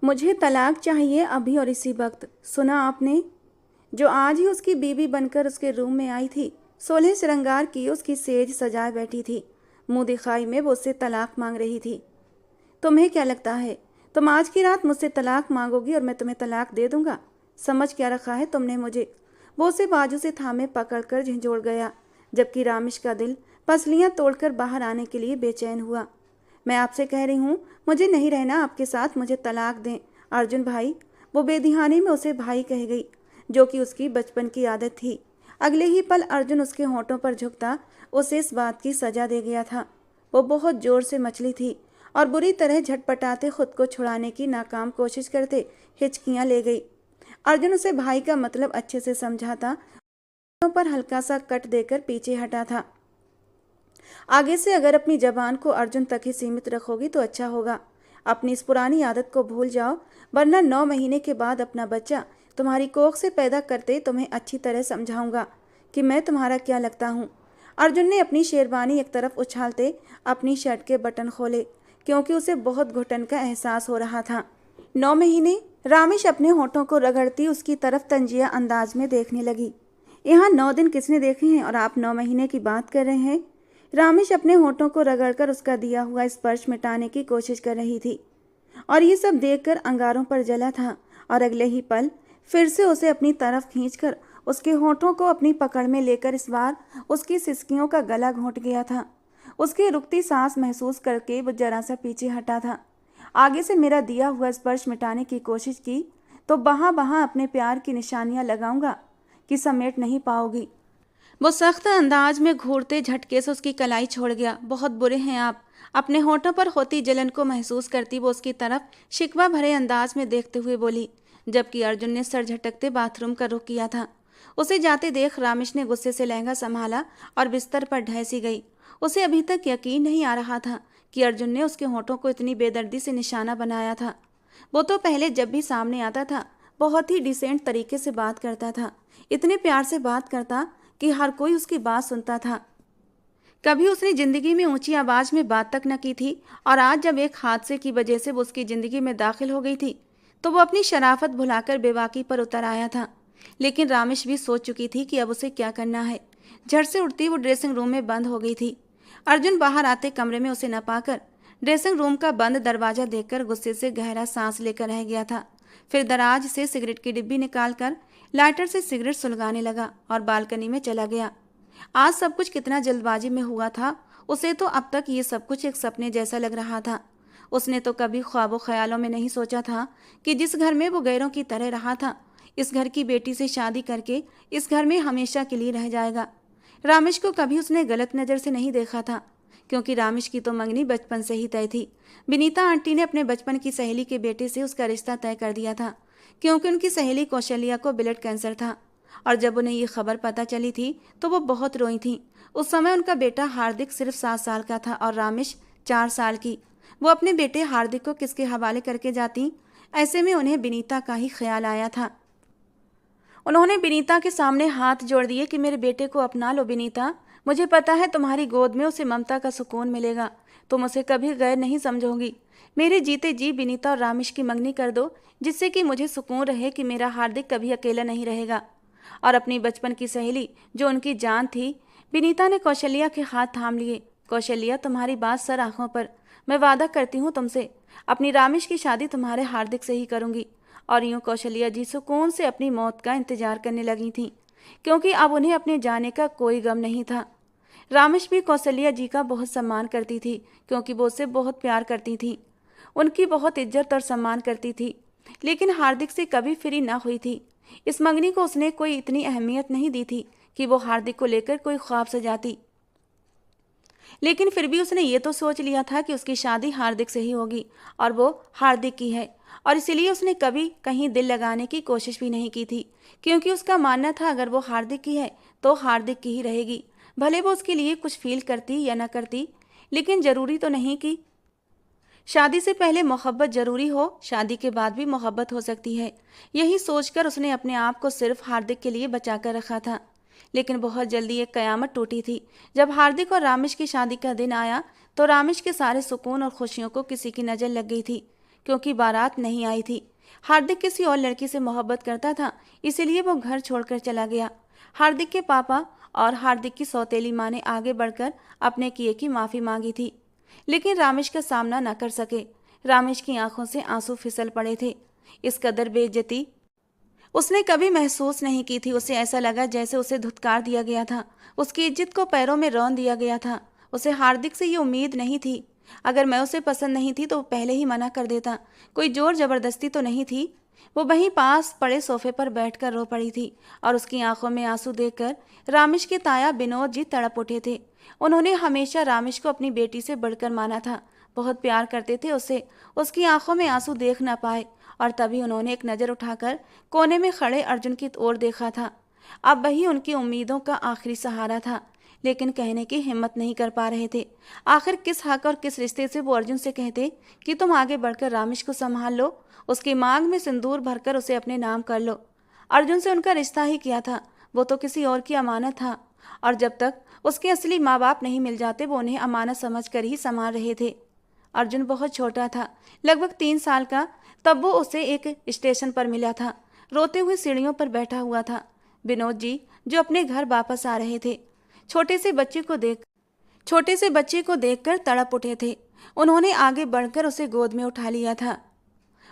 मुझे तलाक चाहिए अभी और इसी वक्त। सुना आपने? जो आज ही उसकी बीवी बनकर उसके रूम में आई थी, सोलह श्रृंगार की उसकी सेज सजाए बैठी थी, मुंह दिखाई में वो उससे तलाक मांग रही थी। तुम्हें क्या लगता है तुम आज की रात मुझसे तलाक मांगोगी और मैं तुम्हें तलाक दे दूंगा? समझ क्या रखा है तुमने मुझे? वो उसे बाजू से थामे पकड़कर झंझोड़ गया, जबकि रामिश का दिल पसलियां तोड़कर बाहर आने के लिए बेचैन हुआ। मैं आपसे कह रही हूँ, मुझे नहीं रहना आपके साथ, मुझे तलाक दें अर्जुन भाई। वो बेदिहानी में उसे भाई कह गई, जो कि उसकी बचपन की आदत थी। अगले ही पल अर्जुन उसके होंठों पर झुकता उसे इस बात की सजा दे गया था। वो बहुत जोर से मचली थी और बुरी तरह झटपटाते खुद को छुड़ाने की नाकाम कोशिश करते हिचकियां ले गई। अर्जुन उसे भाई का मतलब अच्छे से समझा था, पर हल्का सा कट देकर पीछे हटा था। आगे से अगर अपनी जबान को अर्जुन तक ही सीमित रखोगी तो अच्छा होगा। अपनी इस पुरानी आदत को भूल जाओ, वरना 9 महीने के बाद अपना बच्चा तुम्हारी कोख से पैदा करते तुम्हें अच्छी तरह समझाऊंगा कि मैं तुम्हारा क्या लगता हूँ। अर्जुन ने अपनी शेरवानी एक तरफ उछालते अपनी शर्ट के बटन खोले, क्योंकि उसे बहुत घुटन का एहसास हो रहा था। 9 महीने? रामिश अपने होठों को रगड़ती उसकी तरफ तंजिया अंदाज में देखने लगी। यहाँ 9 दिन किसने देखे हैं और आप 9 महीने की बात कर रहे हैं? रामिश अपने होठों को रगड़कर उसका दिया हुआ स्पर्श मिटाने की कोशिश कर रही थी, और ये सब देखकर अंगारों पर जला था। और अगले ही पल फिर से उसे अपनी तरफ खींचकर उसके होठों को अपनी पकड़ में लेकर इस बार उसकी सिसकियों का गला घोंट गया था। उसकी रुकती सांस महसूस करके वो जरा सा पीछे हटा था। आगे से मेरा दिया हुआ स्पर्श मिटाने की कोशिश की तो बहाँ बहाँ अपने प्यार की निशानियां लगाऊंगा कि समेट नहीं पाओगी। वो सख्त अंदाज में घूरते झटके से उसकी कलाई छोड़ गया। बहुत बुरे हैं आप। अपने होठों पर होती जलन को महसूस करती वो उसकी तरफ शिकवा भरे अंदाज में देखते हुए बोली, जबकि अर्जुन ने सर झटकते बाथरूम का रुख किया था। उसे जाते देख रामिश ने गुस्से से लहंगा संभाला और बिस्तर पर ढह गई। उसे अभी तक यकीन नहीं आ रहा था कि अर्जुन ने उसके होठों को इतनी बेदर्दी से निशाना बनाया था। वो तो पहले जब भी सामने आता था बहुत ही डिसेंट तरीके से बात करता था, इतने प्यार से बात करता कि हर कोई उसकी बात सुनता था। कभी उसने जिंदगी में ऊंची आवाज में बात तक न की थी, और आज जब एक हादसे की वजह से वो उसकी जिंदगी में दाखिल हो गई थी तो वो अपनी शराफत भुलाकर बेबाकी पर उतर आया था। लेकिन रामिश भी सोच चुकी थी कि अब उसे क्या करना है। झट से उठती वो ड्रेसिंग रूम में बंद हो गई थी। अर्जुन बाहर आते कमरे में उसे न पाकर ड्रेसिंग रूम का बंद दरवाजा देखकर गुस्से से गहरा सांस लेकर रह गया था। फिर दराज से सिगरेट की डिब्बी निकालकर लाइटर से सिगरेट सुलगाने लगा और बालकनी में चला गया। आज सब कुछ कितना जल्दबाजी में हुआ था। उसे तो अब तक ये सब कुछ एक सपने जैसा लग रहा था। उसने तो कभी ख्वाबों ख्यालों में नहीं सोचा था कि जिस घर में वो गैरों की तरह रहा था, इस घर की बेटी से शादी करके इस घर में हमेशा के लिए रह जाएगा। रामिश को कभी उसने गलत नज़र से नहीं देखा था, क्योंकि रामिश की तो मंगनी बचपन से ही तय थी। विनीता आंटी ने अपने बचपन की सहेली के बेटे से उसका रिश्ता तय कर दिया था, क्योंकि उनकी सहेली कौशल्या को ब्लड कैंसर था। और जब उन्हें ये खबर पता चली थी तो वो बहुत रोई थी। उस समय उनका बेटा हार्दिक सिर्फ 7 साल का था और रामिश 4 साल की। वो अपने बेटे हार्दिक को किसके हवाले करके जाती? ऐसे में उन्हें विनीता का ही ख्याल आया था। उन्होंने विनीता के सामने हाथ जोड़ दिए कि मेरे बेटे को अपना लो विनीता, मुझे पता है तुम्हारी गोद में उसे ममता का सुकून मिलेगा, तुम उसे कभी गैर नहीं समझोगी। मेरे जीते जी विनीता और रामिश की मंगनी कर दो, जिससे कि मुझे सुकून रहे कि मेरा हार्दिक कभी अकेला नहीं रहेगा। और अपनी बचपन की सहेली जो उनकी जान थी, विनीता ने कौशल्या के हाथ थाम लिए। कौशल्या, तुम्हारी बात सर आंखों पर, मैं वादा करती हूँ तुमसे, अपनी रामिश की शादी तुम्हारे हार्दिक से ही करूंगी। और यूं कौशल्या जी सुकून से अपनी मौत का इंतजार करने लगी थीं, क्योंकि अब उन्हें अपने जाने का कोई गम नहीं था। रामिश भी कौशल्या जी का बहुत सम्मान करती थी, क्योंकि वो उससे बहुत प्यार करती थी, उनकी बहुत इज्जत और सम्मान करती थी। लेकिन हार्दिक से कभी फ्री ना हुई थी। इस मंगनी को उसने कोई इतनी अहमियत नहीं दी थी कि वो हार्दिक को लेकर कोई ख्वाब सजाती। लेकिन फिर भी उसने ये तो सोच लिया था कि उसकी शादी हार्दिक से ही होगी, और वो हार्दिक की है। और इसीलिए उसने कभी कहीं दिल लगाने की कोशिश भी नहीं की थी, क्योंकि उसका मानना था अगर वो हार्दिक की है तो हार्दिक की ही रहेगी। भले वो उसके लिए कुछ फील करती या ना करती, लेकिन जरूरी तो नहीं कि शादी से पहले मोहब्बत जरूरी हो, शादी के बाद भी मोहब्बत हो सकती है। यही सोचकर उसने अपने आप को सिर्फ हार्दिक के लिए बचा कर रखा था। लेकिन बहुत जल्दी एक कयामत टूटी थी। जब हार्दिक और रामिश की शादी का दिन आया तो रामिश के सारे सुकून और खुशियों को किसी की नज़र लग गई थी, क्योंकि बारात नहीं आई थी। हार्दिक किसी और लड़की से मोहब्बत करता था, इसीलिए वो घर छोड़कर चला गया। हार्दिक के पापा और हार्दिक की सौतेली माँ ने आगे बढ़कर अपने किए की माफ़ी मांगी थी, लेकिन रामेश का सामना न कर सके। रामेश की आंखों से आंसू फिसल पड़े थे। इस कदर बेइज्जती उसने कभी महसूस नहीं की थी। उसे ऐसा लगा जैसे उसे धुतकार दिया गया था, उसकी इज्जत को पैरों में रौंद दिया गया था। उसे हार्दिक से ये उम्मीद नहीं थी। अगर मैं उसे पसंद नहीं थी तो पहले ही मना कर देता। कोई जोर जबरदस्ती तो नहीं थी। वो वहीं पास पड़े सोफे पर बैठकर रो पड़ी थी और उसकी आंखों में आंसू देखकर रामेश के ताया विनोद जी तड़प उठे थे। उन्होंने हमेशा रामेश को अपनी बेटी से बढ़कर माना था, बहुत प्यार करते थे उसे। उसकी आंखों में आंसू देख ना पाए और तभी उन्होंने एक नज़र उठाकर कोने में खड़े अर्जुन की ओर देखा था। अब वही उनकी उम्मीदों का आखिरी सहारा था, लेकिन कहने की हिम्मत नहीं कर पा रहे थे। आखिर किस हक और किस रिश्ते से वो अर्जुन से कहते कि तुम आगे बढ़कर रामेश को संभाल लो, उसकी मांग में सिंदूर भरकर उसे अपने नाम कर लो। अर्जुन से उनका रिश्ता ही किया था, वो तो किसी और की अमानत था, और जब तक उसके असली माँ बाप नहीं मिल जाते वो उन्हें अमानत समझ कर ही संभाल रहे थे। अर्जुन बहुत छोटा था, लगभग 3 साल का, तब वो उसे एक स्टेशन पर मिला था। रोते हुए सीढ़ियों पर बैठा हुआ था। विनोद जी जो अपने घर वापस आ रहे थे, छोटे से बच्चे को देखकर तड़प उठे थे। उन्होंने आगे बढ़कर उसे गोद में उठा लिया था।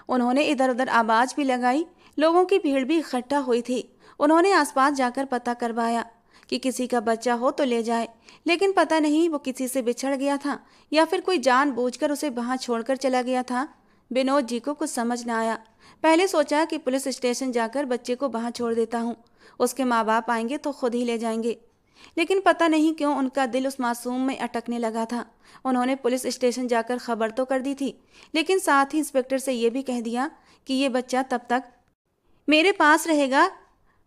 उन्होंने इधर उधर आवाज भी लगाई। लोगों की भीड़ भी इकट्ठा हुई थी। उन्होंने आसपास जाकर पता करवाया कि किसी का बच्चा हो तो ले जाए, लेकिन पता नहीं वो किसी से बिछड़ गया था या फिर कोई जानबूझकर उसे वहां छोड़कर चला गया था। विनोद जी को कुछ समझ न आया। पहले सोचा कि पुलिस स्टेशन जाकर बच्चे को वहां छोड़ देता हूँ, उसके माँ बाप आएंगे तो खुद ही ले जाएंगे, लेकिन पता नहीं क्यों उनका दिल उस मासूम में अटकने लगा था। उन्होंने पुलिस स्टेशन जाकर खबर तो कर दी थी, लेकिन साथ ही इंस्पेक्टर से ये भी कह दिया कि ये बच्चा तब तक मेरे पास रहेगा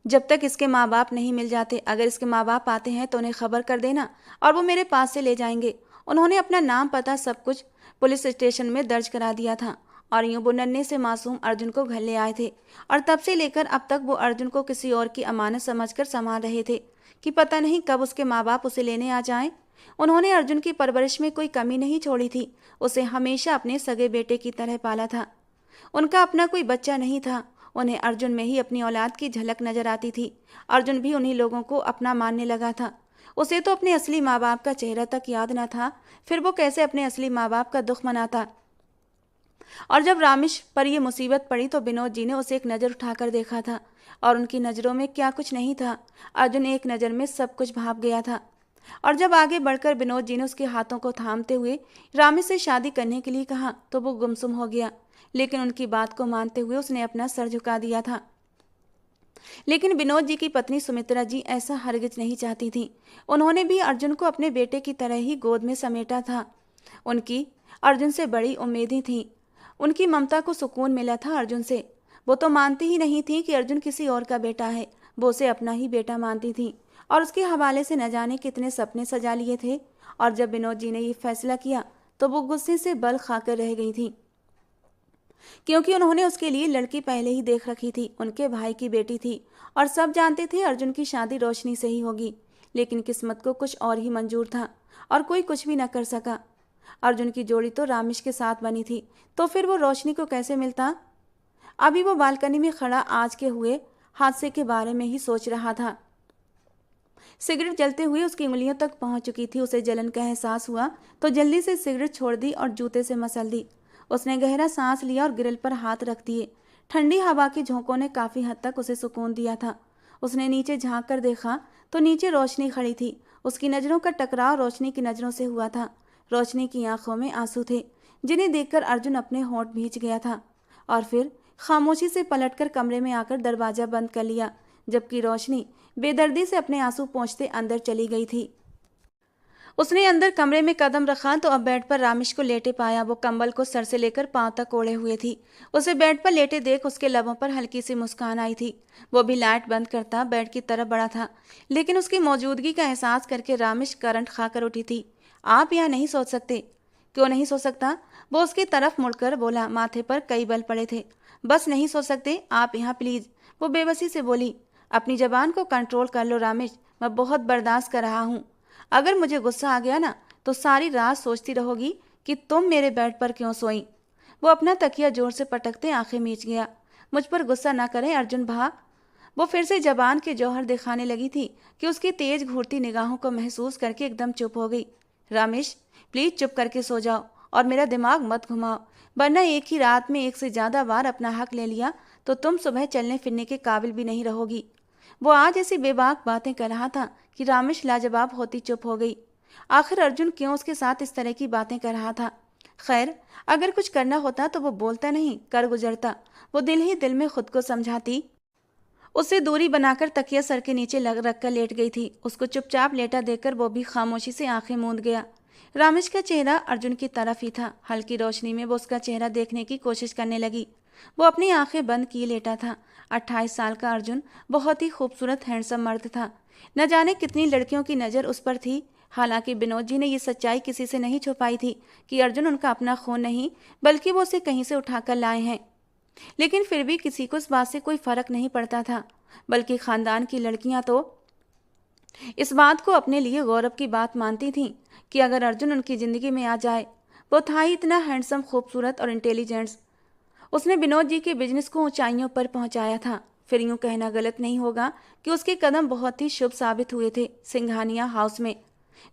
जब तक इसके माँ बाप नहीं मिल जाते। अगर इसके माँ बाप आते हैं तो उन्हें खबर कर देना और वो मेरे पास से ले जाएंगे। उन्होंने अपना नाम पता सब कुछ पुलिस स्टेशन में दर्ज करा दिया था और यूं वो नन्हे से मासूम अर्जुन को घर ले आए थे, और तब से लेकर अब तक वो अर्जुन को किसी और की अमानत समझकर संभाल रहे थे कि पता नहीं कब उसके माँ बाप उसे लेने आ जाएं। उन्होंने अर्जुन की परवरिश में कोई कमी नहीं छोड़ी थी। उसे हमेशा अपने सगे बेटे की तरह पाला था। उनका अपना कोई बच्चा नहीं था। उन्हें अर्जुन में ही अपनी औलाद की झलक नजर आती थी। अर्जुन भी उन्हीं लोगों को अपना मानने लगा था। उसे तो अपने असली माँ बाप का चेहरा तक याद न था, फिर वो कैसे अपने असली माँ बाप का दुख मनाता। और जब रामेश पर यह मुसीबत पड़ी तो विनोद जी ने उसे एक नज़र उठाकर देखा था, और उनकी नज़रों में क्या कुछ नहीं था। अर्जुन एक नज़र में सब कुछ भाप गया था। और जब आगे बढ़कर विनोद जी ने उसके हाथों को थामते हुए रामेश से शादी करने के लिए कहा तो वो गुमसुम हो गया, लेकिन उनकी बात को मानते हुए उसने अपना सर झुका दिया था। लेकिन विनोद जी की पत्नी सुमित्रा जी ऐसा हरगिज नहीं चाहती थी। उन्होंने भी अर्जुन को अपने बेटे की तरह ही गोद में समेटा था। उनकी अर्जुन से बड़ी उम्मीदें थीं। उनकी ममता को सुकून मिला था अर्जुन से। वो तो मानती ही नहीं थी कि अर्जुन किसी और का बेटा है, वो उसे अपना ही बेटा मानती थी और उसके हवाले से न जाने कितने सपने सजा लिए थे। और जब विनोद जी ने ये फैसला किया तो वो गुस्से से बल खाकर रह गई थी, क्योंकि उन्होंने उसके लिए लड़की पहले ही देख रखी थी। उनके भाई की बेटी थी और सब जानते थे अर्जुन की शादी रोशनी से ही होगी, लेकिन किस्मत को कुछ और ही मंजूर था और कोई कुछ भी न कर सका। अर्जुन की जोड़ी तो रामेश के साथ बनी थी, तो फिर वो रोशनी को कैसे मिलता। अभी वो बालकनी में खड़ा आज के हुए हादसे के बारे में ही सोच रहा था। सिगरेट जलते हुए उसकी उंगलियों तक पहुंच चुकी थी। उसे जलन का एहसास हुआ तो जल्दी से सिगरेट छोड़ दी और जूते से मसल दी। उसने गहरा सांस लिया और ग्रिल पर हाथ रख दिए। ठंडी हवा के झोंकों ने काफी हद तक उसे सुकून दिया था। उसने नीचे झांक कर देखा तो नीचे रोशनी खड़ी थी। उसकी नज़रों का टकराव रोशनी की नज़रों से हुआ था। रोशनी की आंखों में आंसू थे, जिन्हें देखकर अर्जुन अपने होंठ भींच गया था और फिर खामोशी से पलटकर कमरे में आकर दरवाजा बंद कर लिया, जबकि रोशनी बेदर्दी से अपने आंसू पोंछते अंदर चली गई थी। उसने अंदर कमरे में कदम रखा तो अब बेड पर रामेश को लेटे पाया। वो कंबल को सर से लेकर पांव तक ओढ़े हुए थी। उसे बेड पर लेटे देख उसके लबों पर हल्की सी मुस्कान आई थी। वो भी लाइट बंद करता बेड की तरफ बढ़ा था, लेकिन उसकी मौजूदगी का एहसास करके रामेश करंट खाकर उठी थी। आप यहाँ नहीं सो सकते? क्यों नहीं सो सकता? वो उसकी तरफ मुड़कर बोला। माथे पर कई बल पड़े थे। बस नहीं सो सकते आप यहाँ प्लीज, वो बेबसी से बोली। अपनी जबान को कंट्रोल कर लो रामेश, मैं बहुत बर्दाश्त कर रहा हूँ। अगर मुझे गुस्सा आ गया ना तो सारी रात सोचती रहोगी कि तुम मेरे बेड पर क्यों सोई। वो अपना तकिया जोर से पटकते आंखें मीच गया। मुझ पर गुस्सा ना करें अर्जुन भा। वो फिर से जबान के जौहर दिखाने लगी थी कि उसकी तेज घूरती निगाहों को महसूस करके एकदम चुप हो गई। रामेश, प्लीज चुप करके सो जाओ और मेरा दिमाग मत घुमाओ, वरना एक ही रात में एक से ज्यादा बार अपना हक ले लिया तो तुम सुबह चलने फिरने के काबिल भी नहीं रहोगी। वो आज ऐसी बेबाक बातें कर रहा था कि रामेश लाजवाब होती चुप हो गई। आखिर अर्जुन क्यों उसके साथ इस तरह की बातें कर रहा था? खैर, अगर कुछ करना होता तो वो बोलता नहीं, कर गुजरता। वो दिल ही दिल में खुद को समझाती। उससे दूरी बनाकर तकिया सर के नीचे लग रखकर लेट गई थी। उसको चुपचाप लेटा देकर वो भी खामोशी से आंखें मूंद गया। रामेश का चेहरा अर्जुन की तरफ ही था। हल्की रोशनी में वो उसका चेहरा देखने की कोशिश करने लगी। वो अपनी आंखें बंद किए लेटा था। 28 साल का अर्जुन बहुत ही खूबसूरत हैंडसम मर्द था। न जाने कितनी लड़कियों की नज़र उस पर थी। हालांकि विनोद जी ने ये सच्चाई किसी से नहीं छुपाई थी कि अर्जुन उनका अपना खून नहीं, बल्कि वो उसे कहीं से उठाकर लाए हैं। लेकिन फिर भी किसी को इस बात से कोई फर्क नहीं पड़ता था, बल्कि खानदान की लड़कियां तो इस बात को अपने लिए गौरव की बात मानती थीं कि अगर अर्जुन उनकी जिंदगी में आ जाए। वो था ही इतना हैंडसम, खूबसूरत और इंटेलिजेंट। उसने विनोद जी के बिजनेस को ऊंचाइयों पर पहुंचाया था। फिर यूं कहना गलत नहीं होगा कि उसके कदम बहुत ही शुभ साबित हुए थे सिंघानिया हाउस में।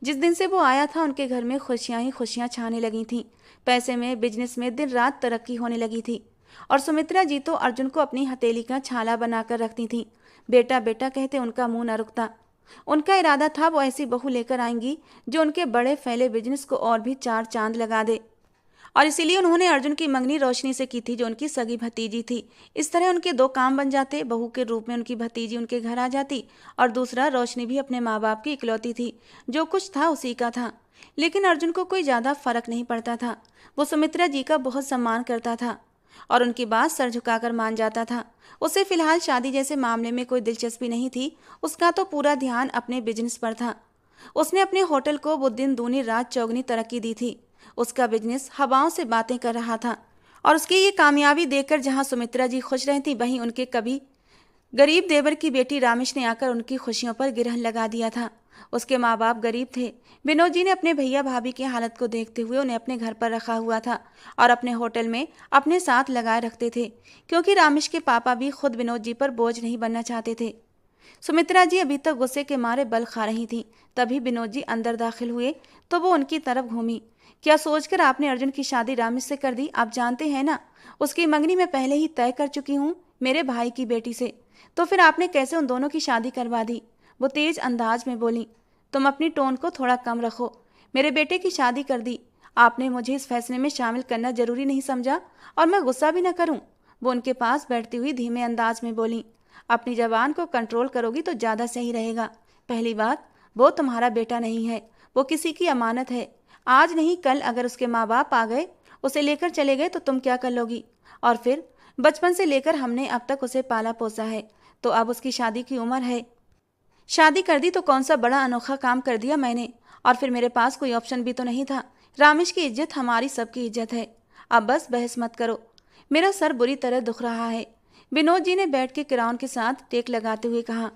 जिस दिन से वो आया था उनके घर में खुशियां ही खुशियां छाने लगी थीं। पैसे में, बिजनेस में दिन रात तरक्की होने लगी थी। और सुमित्रा जी तो अर्जुन को अपनी हथेली का छाला बनाकर रखती थीं। बेटा बेटा कहते उनका मुंह न रुकता। उनका इरादा था वो ऐसी बहू लेकर आएंगी जो उनके बड़े फैले बिजनेस को और भी चार चांद लगा दे। और इसीलिए उन्होंने अर्जुन की मंगनी रोशनी से की थी, जो उनकी सगी भतीजी थी। इस तरह उनके दो काम बन जाते। बहू के रूप में उनकी भतीजी उनके घर आ जाती, और दूसरा, रोशनी भी अपने माँ बाप की इकलौती थी। जो कुछ था उसी का था। लेकिन अर्जुन को कोई ज़्यादा फर्क नहीं पड़ता था। वो सुमित्रा जी का बहुत सम्मान करता था और उनकी बात सर झुकाकर मान जाता था। उसे फिलहाल शादी जैसे मामले में कोई दिलचस्पी नहीं थी। उसका तो पूरा ध्यान अपने बिजनेस पर था। उसने अपने होटल को वो दिन दूनी रात चौगनी तरक्की दी थी। उसका बिजनेस हवाओं से बातें कर रहा था, और उसकी ये कामयाबी देखकर जहां सुमित्रा जी खुश रहती, वहीं उनके कभी गरीब देवर की बेटी रामेश ने आकर उनकी खुशियों पर गिरहन लगा दिया था। उसके माँ बाप गरीब थे। विनोद जी ने अपने भैया भाभी की हालत को देखते हुए उन्हें अपने घर पर रखा हुआ था और अपने होटल में अपने साथ लगाए रखते थे, क्योंकि रामेश के पापा भी खुद विनोद जी पर बोझ नहीं बनना चाहते थे। सुमित्रा जी अभी तक गुस्से के मारे बल खा रही थी। तभी विनोद जी अंदर दाखिल हुए तो वो उनकी तरफ घूमी। क्या सोचकर आपने अर्जुन की शादी रामेश से कर दी? आप जानते हैं ना, उसकी मंगनी मैं पहले ही तय कर चुकी हूँ मेरे भाई की बेटी से। तो फिर आपने कैसे उन दोनों की शादी करवा दी? वो तेज अंदाज में बोली। तुम अपनी टोन को थोड़ा कम रखो। मेरे बेटे की शादी कर दी। आपने मुझे इस फैसले में शामिल करना जरूरी नहीं समझा, और मैं गुस्सा भी न करूं। वो उनके पास बैठती हुई धीमे अंदाज में बोली। अपनी जबान को कंट्रोल करोगी तो ज़्यादा सही रहेगा। पहली बात, वो तुम्हारा बेटा नहीं है, वो किसी की अमानत है। आज नहीं कल अगर उसके माँ बाप आ गए, उसे लेकर चले गए, तो तुम क्या कर लोगी? और फिर बचपन से लेकर हमने अब तक उसे पाला पोसा है, तो अब उसकी शादी की उम्र है। शादी कर दी तो कौन सा बड़ा अनोखा काम कर दिया मैंने? और फिर मेरे पास कोई ऑप्शन भी तो नहीं था। रामेश की इज्जत हमारी सबकी इज्जत है। अब बस बहस मत करो, मेरा सर बुरी तरह दुख रहा है। विनोद जी ने बैठ के किराउन के साथ टेक लगाते हुए कहा।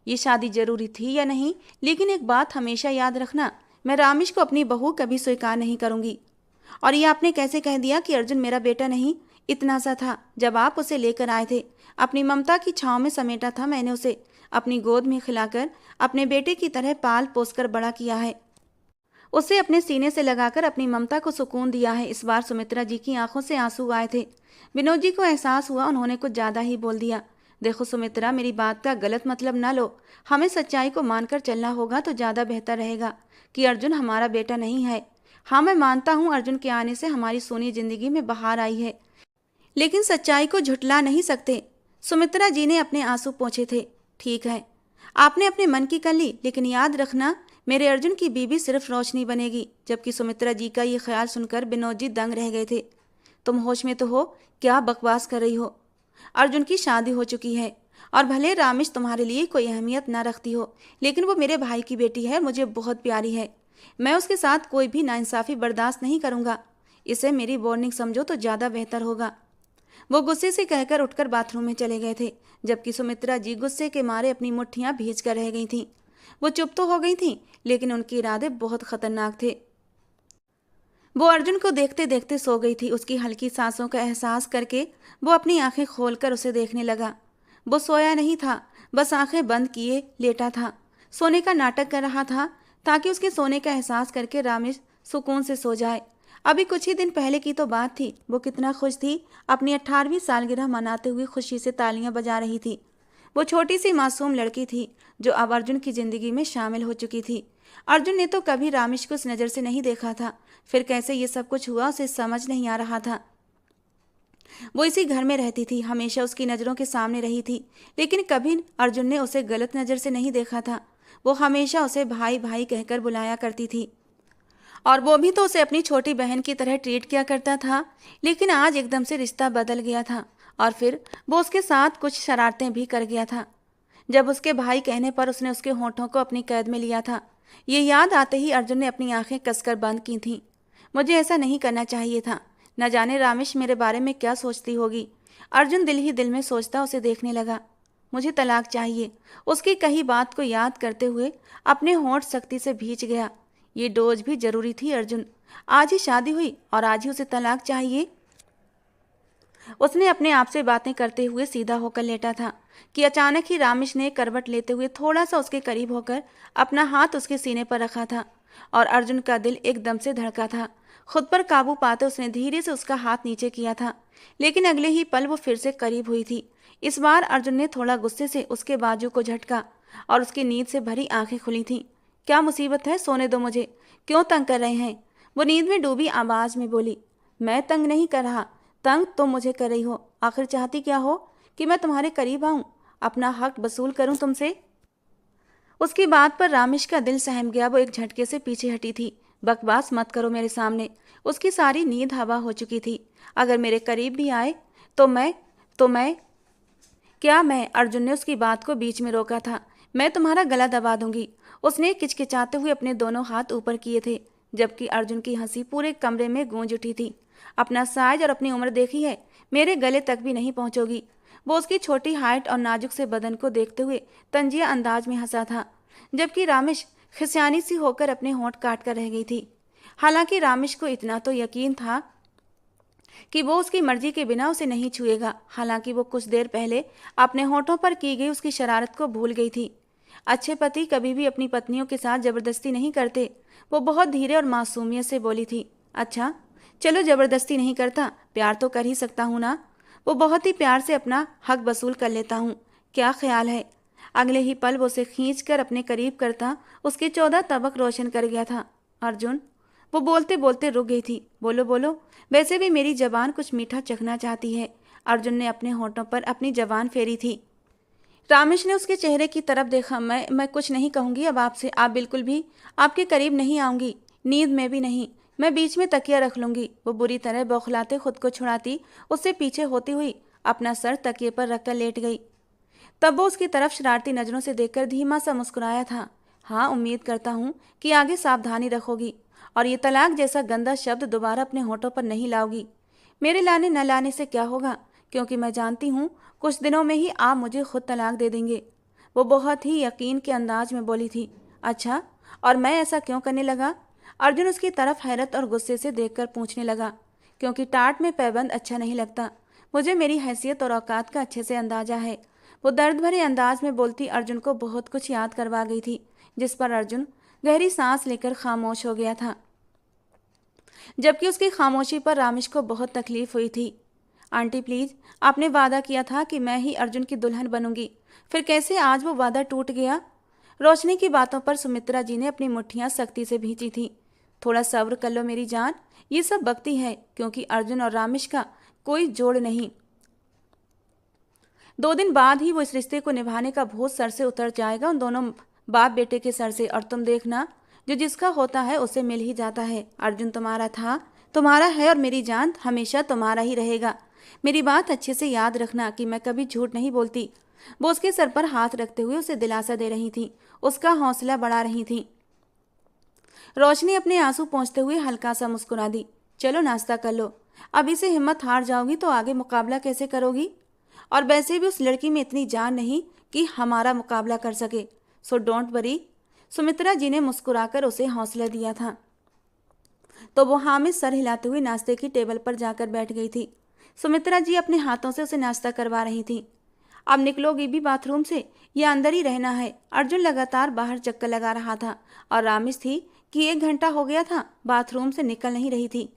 ये शादी जरूरी थी या नहीं, लेकिन एक बात हमेशा याद रखना, मैं रामेश को अपनी बहू कभी स्वीकार नहीं करूंगी। और ये आपने कैसे कह दिया कि अर्जुन मेरा बेटा नहीं? इतना सा था जब आप उसे लेकर आए थे। अपनी ममता की छांव में समेटा था मैंने उसे। अपनी गोद में खिलाकर अपने बेटे की तरह पाल पोसकर बड़ा किया है। उसे अपने सीने से लगाकर अपनी ममता को सुकून दिया है। इस बार सुमित्रा जी की आंखों से आंसू आए थे। विनोद जी को एहसास हुआ उन्होंने कुछ ज्यादा ही बोल दिया। देखो सुमित्रा, मेरी बात का गलत मतलब ना लो। हमें सच्चाई को मानकर चलना होगा तो ज्यादा बेहतर रहेगा कि अर्जुन हमारा बेटा नहीं है। हाँ, मैं मानता हूँ अर्जुन के आने से हमारी सोनी जिंदगी में बहार आई है, लेकिन सच्चाई को झुठला नहीं सकते। सुमित्रा जी ने अपने आंसू पोंछे थे। ठीक है, आपने अपने मन की कर ली, लेकिन याद रखना, मेरे अर्जुन की बीवी सिर्फ रोशनी बनेगी। जबकि सुमित्रा जी का ये ख्याल सुनकर विनोद जी दंग रह गए थे। तुम होश में तो हो? क्या बकवास कर रही हो? अर्जुन की शादी हो चुकी है, और भले रामेश तुम्हारे लिए कोई अहमियत ना रखती हो, लेकिन वो मेरे भाई की बेटी है, मुझे बहुत प्यारी है। मैं उसके साथ कोई भी नाइंसाफी बर्दाश्त नहीं करूँगा। इसे मेरी वार्निंग समझो तो ज़्यादा बेहतर होगा। वो गुस्से से कहकर उठकर बाथरूम में चले गए थे, जबकि सुमित्रा जी गुस्से के मारे अपनी मुट्ठियां भींच कर रह गई थीं। वो चुप तो हो गई थीं, लेकिन उनके इरादे बहुत खतरनाक थे। वो अर्जुन को देखते देखते सो गई थी। उसकी हल्की सांसों का एहसास करके वो अपनी आंखें खोलकर उसे देखने लगा। वो सोया नहीं था, बस आंखें बंद किए लेटा था। सोने का नाटक कर रहा था ताकि उसके सोने का एहसास करके रामेश सुकून से सो जाए। अभी कुछ ही दिन पहले की तो बात थी, वो कितना खुश थी। अपनी 18वीं सालगिरह मनाते हुए खुशी से तालियां बजा रही थी। वो छोटी सी मासूम लड़की थी जो अब अर्जुन की जिंदगी में शामिल हो चुकी थी। अर्जुन ने तो कभी रामेश को उस नज़र से नहीं देखा था, फिर कैसे ये सब कुछ हुआ उसे समझ नहीं आ रहा था। वो इसी घर में रहती थी, हमेशा उसकी नज़रों के सामने रही थी, लेकिन कभी अर्जुन ने उसे गलत नज़र से नहीं देखा था। वो हमेशा उसे भाई भाई कहकर बुलाया करती थी और वो भी तो उसे अपनी छोटी बहन की तरह ट्रीट किया करता था। लेकिन आज एकदम से रिश्ता बदल गया था और फिर वो उसके साथ कुछ शरारतें भी कर गया था। जब उसके भाई कहने पर उसने उसके होठों को अपनी कैद में लिया था, ये याद आते ही अर्जुन ने अपनी आंखें कसकर बंद की थीं। मुझे ऐसा नहीं करना चाहिए था। न जाने रामेश मेरे बारे में क्या सोचती होगी। अर्जुन दिल ही दिल में सोचता उसे देखने लगा। मुझे तलाक चाहिए। उसकी कही बात को याद करते हुए अपने होंठ सख्ती से भींच गया। ये डोज भी जरूरी थी अर्जुन। आज ही शादी हुई और आज ही उसे तलाक चाहिए। उसने अपने आप से बातें करते हुए सीधा होकर लेटा था कि अचानक ही रामेश ने करवट लेते हुए थोड़ा सा उसके करीब होकर अपना हाथ उसके सीने पर रखा था और अर्जुन का दिल एकदम से धड़का था। खुद पर काबू पाते उसने धीरे से उसका हाथ नीचे किया था, लेकिन अगले ही पल वो फिर से करीब हुई थी। इस बार अर्जुन ने थोड़ा गुस्से से उसके बाजू को झटका और उसकी नींद से भरी आंखें खुली थीं। क्या मुसीबत है? सोने दो मुझे। क्यों तंग कर रहे हैं? वो नींद में डूबी आवाज में बोली। मैं तंग नहीं कर रहा, तंग तुम मुझे कर रही हो। आखिर चाहती क्या हो? कि मैं तुम्हारे करीब आऊं, अपना हक वसूल करूं तुमसे? उसकी बात पर रामेश का दिल सहम गया। वो एक झटके से पीछे हटी थी। बकवास मत करो मेरे सामने। उसकी सारी नींद हवा हो चुकी थी। अगर मेरे करीब भी आए तो मैं क्या मैं अर्जुन ने उसकी बात को बीच में रोका था। मैं तुम्हारा गला दबा दूंगी। उसने किचकिचाते हुए अपने दोनों हाथ ऊपर किए थे, जबकि अर्जुन की हंसी पूरे कमरे में गूंज उठी थी। अपना साइज और अपनी उम्र देखी है, मेरे गले तक भी नहीं पहुंचोगी। वो उसकी छोटी हाइट और नाजुक से बदन को देखते हुए तंजिया अंदाज में हंसा था, जबकि रामेश खिसियानी सी होकर अपने होंठ काट कर रह गई थी। हालांकि रामेश को इतना तो यकीन था कि वो उसकी मर्जी के बिना उसे नहीं छुएगा। हालांकि वो कुछ देर पहले अपने होठों पर की गई उसकी शरारत को भूल गई थी। अच्छे पति कभी भी अपनी पत्नियों के साथ जबरदस्ती नहीं करते। वो बहुत धीरे और मासूमियत से बोली थी। अच्छा चलो, जबरदस्ती नहीं करता, प्यार तो कर ही सकता हूँ ना। वो बहुत ही प्यार से अपना हक वसूल कर लेता हूँ। क्या ख्याल है? अगले ही पल वो उसे खींच कर अपने करीब करता उसके 14 तबक रोशन कर गया था। अर्जुन, वो बोलते बोलते रुक गई थी। बोलो बोलो, वैसे भी मेरी जबान कुछ मीठा चखना चाहती है। अर्जुन ने अपने होठों पर अपनी जबान फेरी थी। रामेश ने उसके चेहरे की तरफ देखा। मैं कुछ नहीं कहूंगी अब आपसे। आप बिल्कुल भी आपके करीब नहीं आऊंगी, नींद में भी नहीं। मैं बीच में तकिया रख लूंगी। वो बुरी तरह बौखलाते खुद को छुड़ाती उससे पीछे होती हुई अपना सर तकिए पर रखकर लेट गई। तब वो उसकी तरफ शरारती नजरों से देखकर धीमा सा मुस्कुराया था। हाँ, उम्मीद करता हूँ कि आगे सावधानी रखोगी और ये तलाक जैसा गंदा शब्द दोबारा अपने होठों पर नहीं लाओगी। मेरे लाने न लाने से क्या होगा, क्योंकि मैं जानती हूँ कुछ दिनों में ही आप मुझे खुद तलाक दे देंगे। वो बहुत ही यकीन के अंदाज में बोली थी। अच्छा, और मैं ऐसा क्यों करने लगा? अर्जुन उसकी तरफ हैरत और गुस्से से देखकर पूछने लगा। क्योंकि टाट में पैबंद अच्छा नहीं लगता। मुझे मेरी हैसियत और औकात का अच्छे से अंदाजा है। वो दर्द भरे अंदाज में बोलती अर्जुन को बहुत कुछ याद करवा गई थी, जिस पर अर्जुन गहरी सांस लेकर खामोश हो गया था, जबकि उसकी खामोशी पर रामेश को बहुत तकलीफ हुई थी। आंटी प्लीज, आपने वादा किया था कि मैं ही अर्जुन की दुल्हन बनूंगी, फिर कैसे आज वो वादा टूट गया? रोशनी की बातों पर सुमित्रा जी ने अपनी मुट्ठियां सख्ती से भींची थी। थोड़ा सब्र कर लो मेरी जान, ये सब बकती है, क्योंकि अर्जुन और रामेश का कोई जोड़ नहीं। 2 दिन बाद ही वो इस रिश्ते को निभाने का भूत सर से उतर जाएगा, उन दोनों बाप बेटे के सर से। और तुम देखना, जो जिसका होता है उसे मिल ही जाता है। अर्जुन तुम्हारा था, तुम्हारा है और मेरी जान हमेशा तुम्हारा ही रहेगा। मेरी बात अच्छे से याद रखना कि मैं कभी झूठ नहीं बोलती। वो उसके सर पर हाथ रखते हुए उसे दिलासा दे रही थी, उसका हौसला बढ़ा रही थी। रोशनी अपने आंसू पोंछते हुए हल्का सा मुस्कुरा दी। चलो नाश्ता कर लो, अभी से हिम्मत हार जाओगी तो आगे मुकाबला कैसे करोगी? और वैसे भी उस लड़की में इतनी जान नहीं कि हमारा मुकाबला कर सके, सो डोंट वरी। सुमित्रा जी ने मुस्कुराकर उसे हौसला दिया था। तो वो हाँ में सर हिलाते हुए नाश्ते की टेबल पर जाकर बैठ गई थी। सुमित्रा जी अपने हाथों से उसे नाश्ता करवा रही थी। अब निकलोगी भी बाथरूम से या अंदर ही रहना है? अर्जुन लगातार बाहर चक्कर लगा रहा था और रामिश थी कि 1 घंटा हो गया था बाथरूम से निकल नहीं रही थी।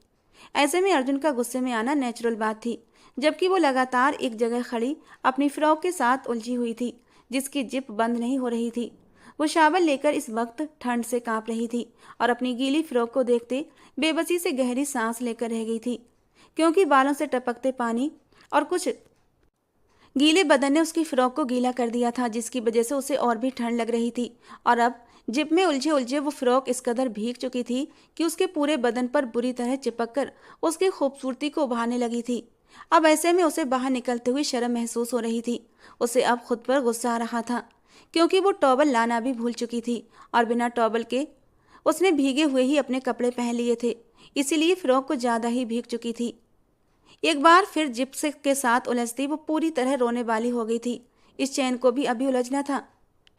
ऐसे में अर्जुन का गुस्से में आना नेचुरल बात थी, जबकि वो लगातार एक जगह खड़ी अपनी फ्रॉक के साथ उलझी हुई थी जिसकी जिप बंद नहीं हो रही थी। वो शावल लेकर इस वक्त ठंड से कांप रही थी और अपनी गीली फ्रॉक को देखते बेबसी से गहरी सांस लेकर रह गई थी, क्योंकि बालों से टपकते पानी और कुछ गीले बदन ने उसकी फ्रॉक को गीला कर दिया था, जिसकी वजह से उसे और भी ठंड लग रही थी। और अब जिप में उलझे उलझे वो फ्रॉक इस कदर भीग चुकी थी कि उसके पूरे बदन पर बुरी तरह चिपक कर उसकी खूबसूरती को उभारने लगी थी। अब ऐसे में उसे बाहर निकलते हुए शर्म महसूस हो रही थी। उसे अब खुद पर गुस्सा आ रहा था, क्योंकि वो टॉवल लाना भी भूल चुकी थी और बिना टॉवल के उसने भीगे हुए ही अपने कपड़े पहन लिए थे, इसीलिए फ्रॉक को ज़्यादा ही भीग चुकी थी। एक बार फिर जिप से के साथ उलझती वो पूरी तरह रोने वाली हो गई थी। इस चैन को भी अभी उलझना था।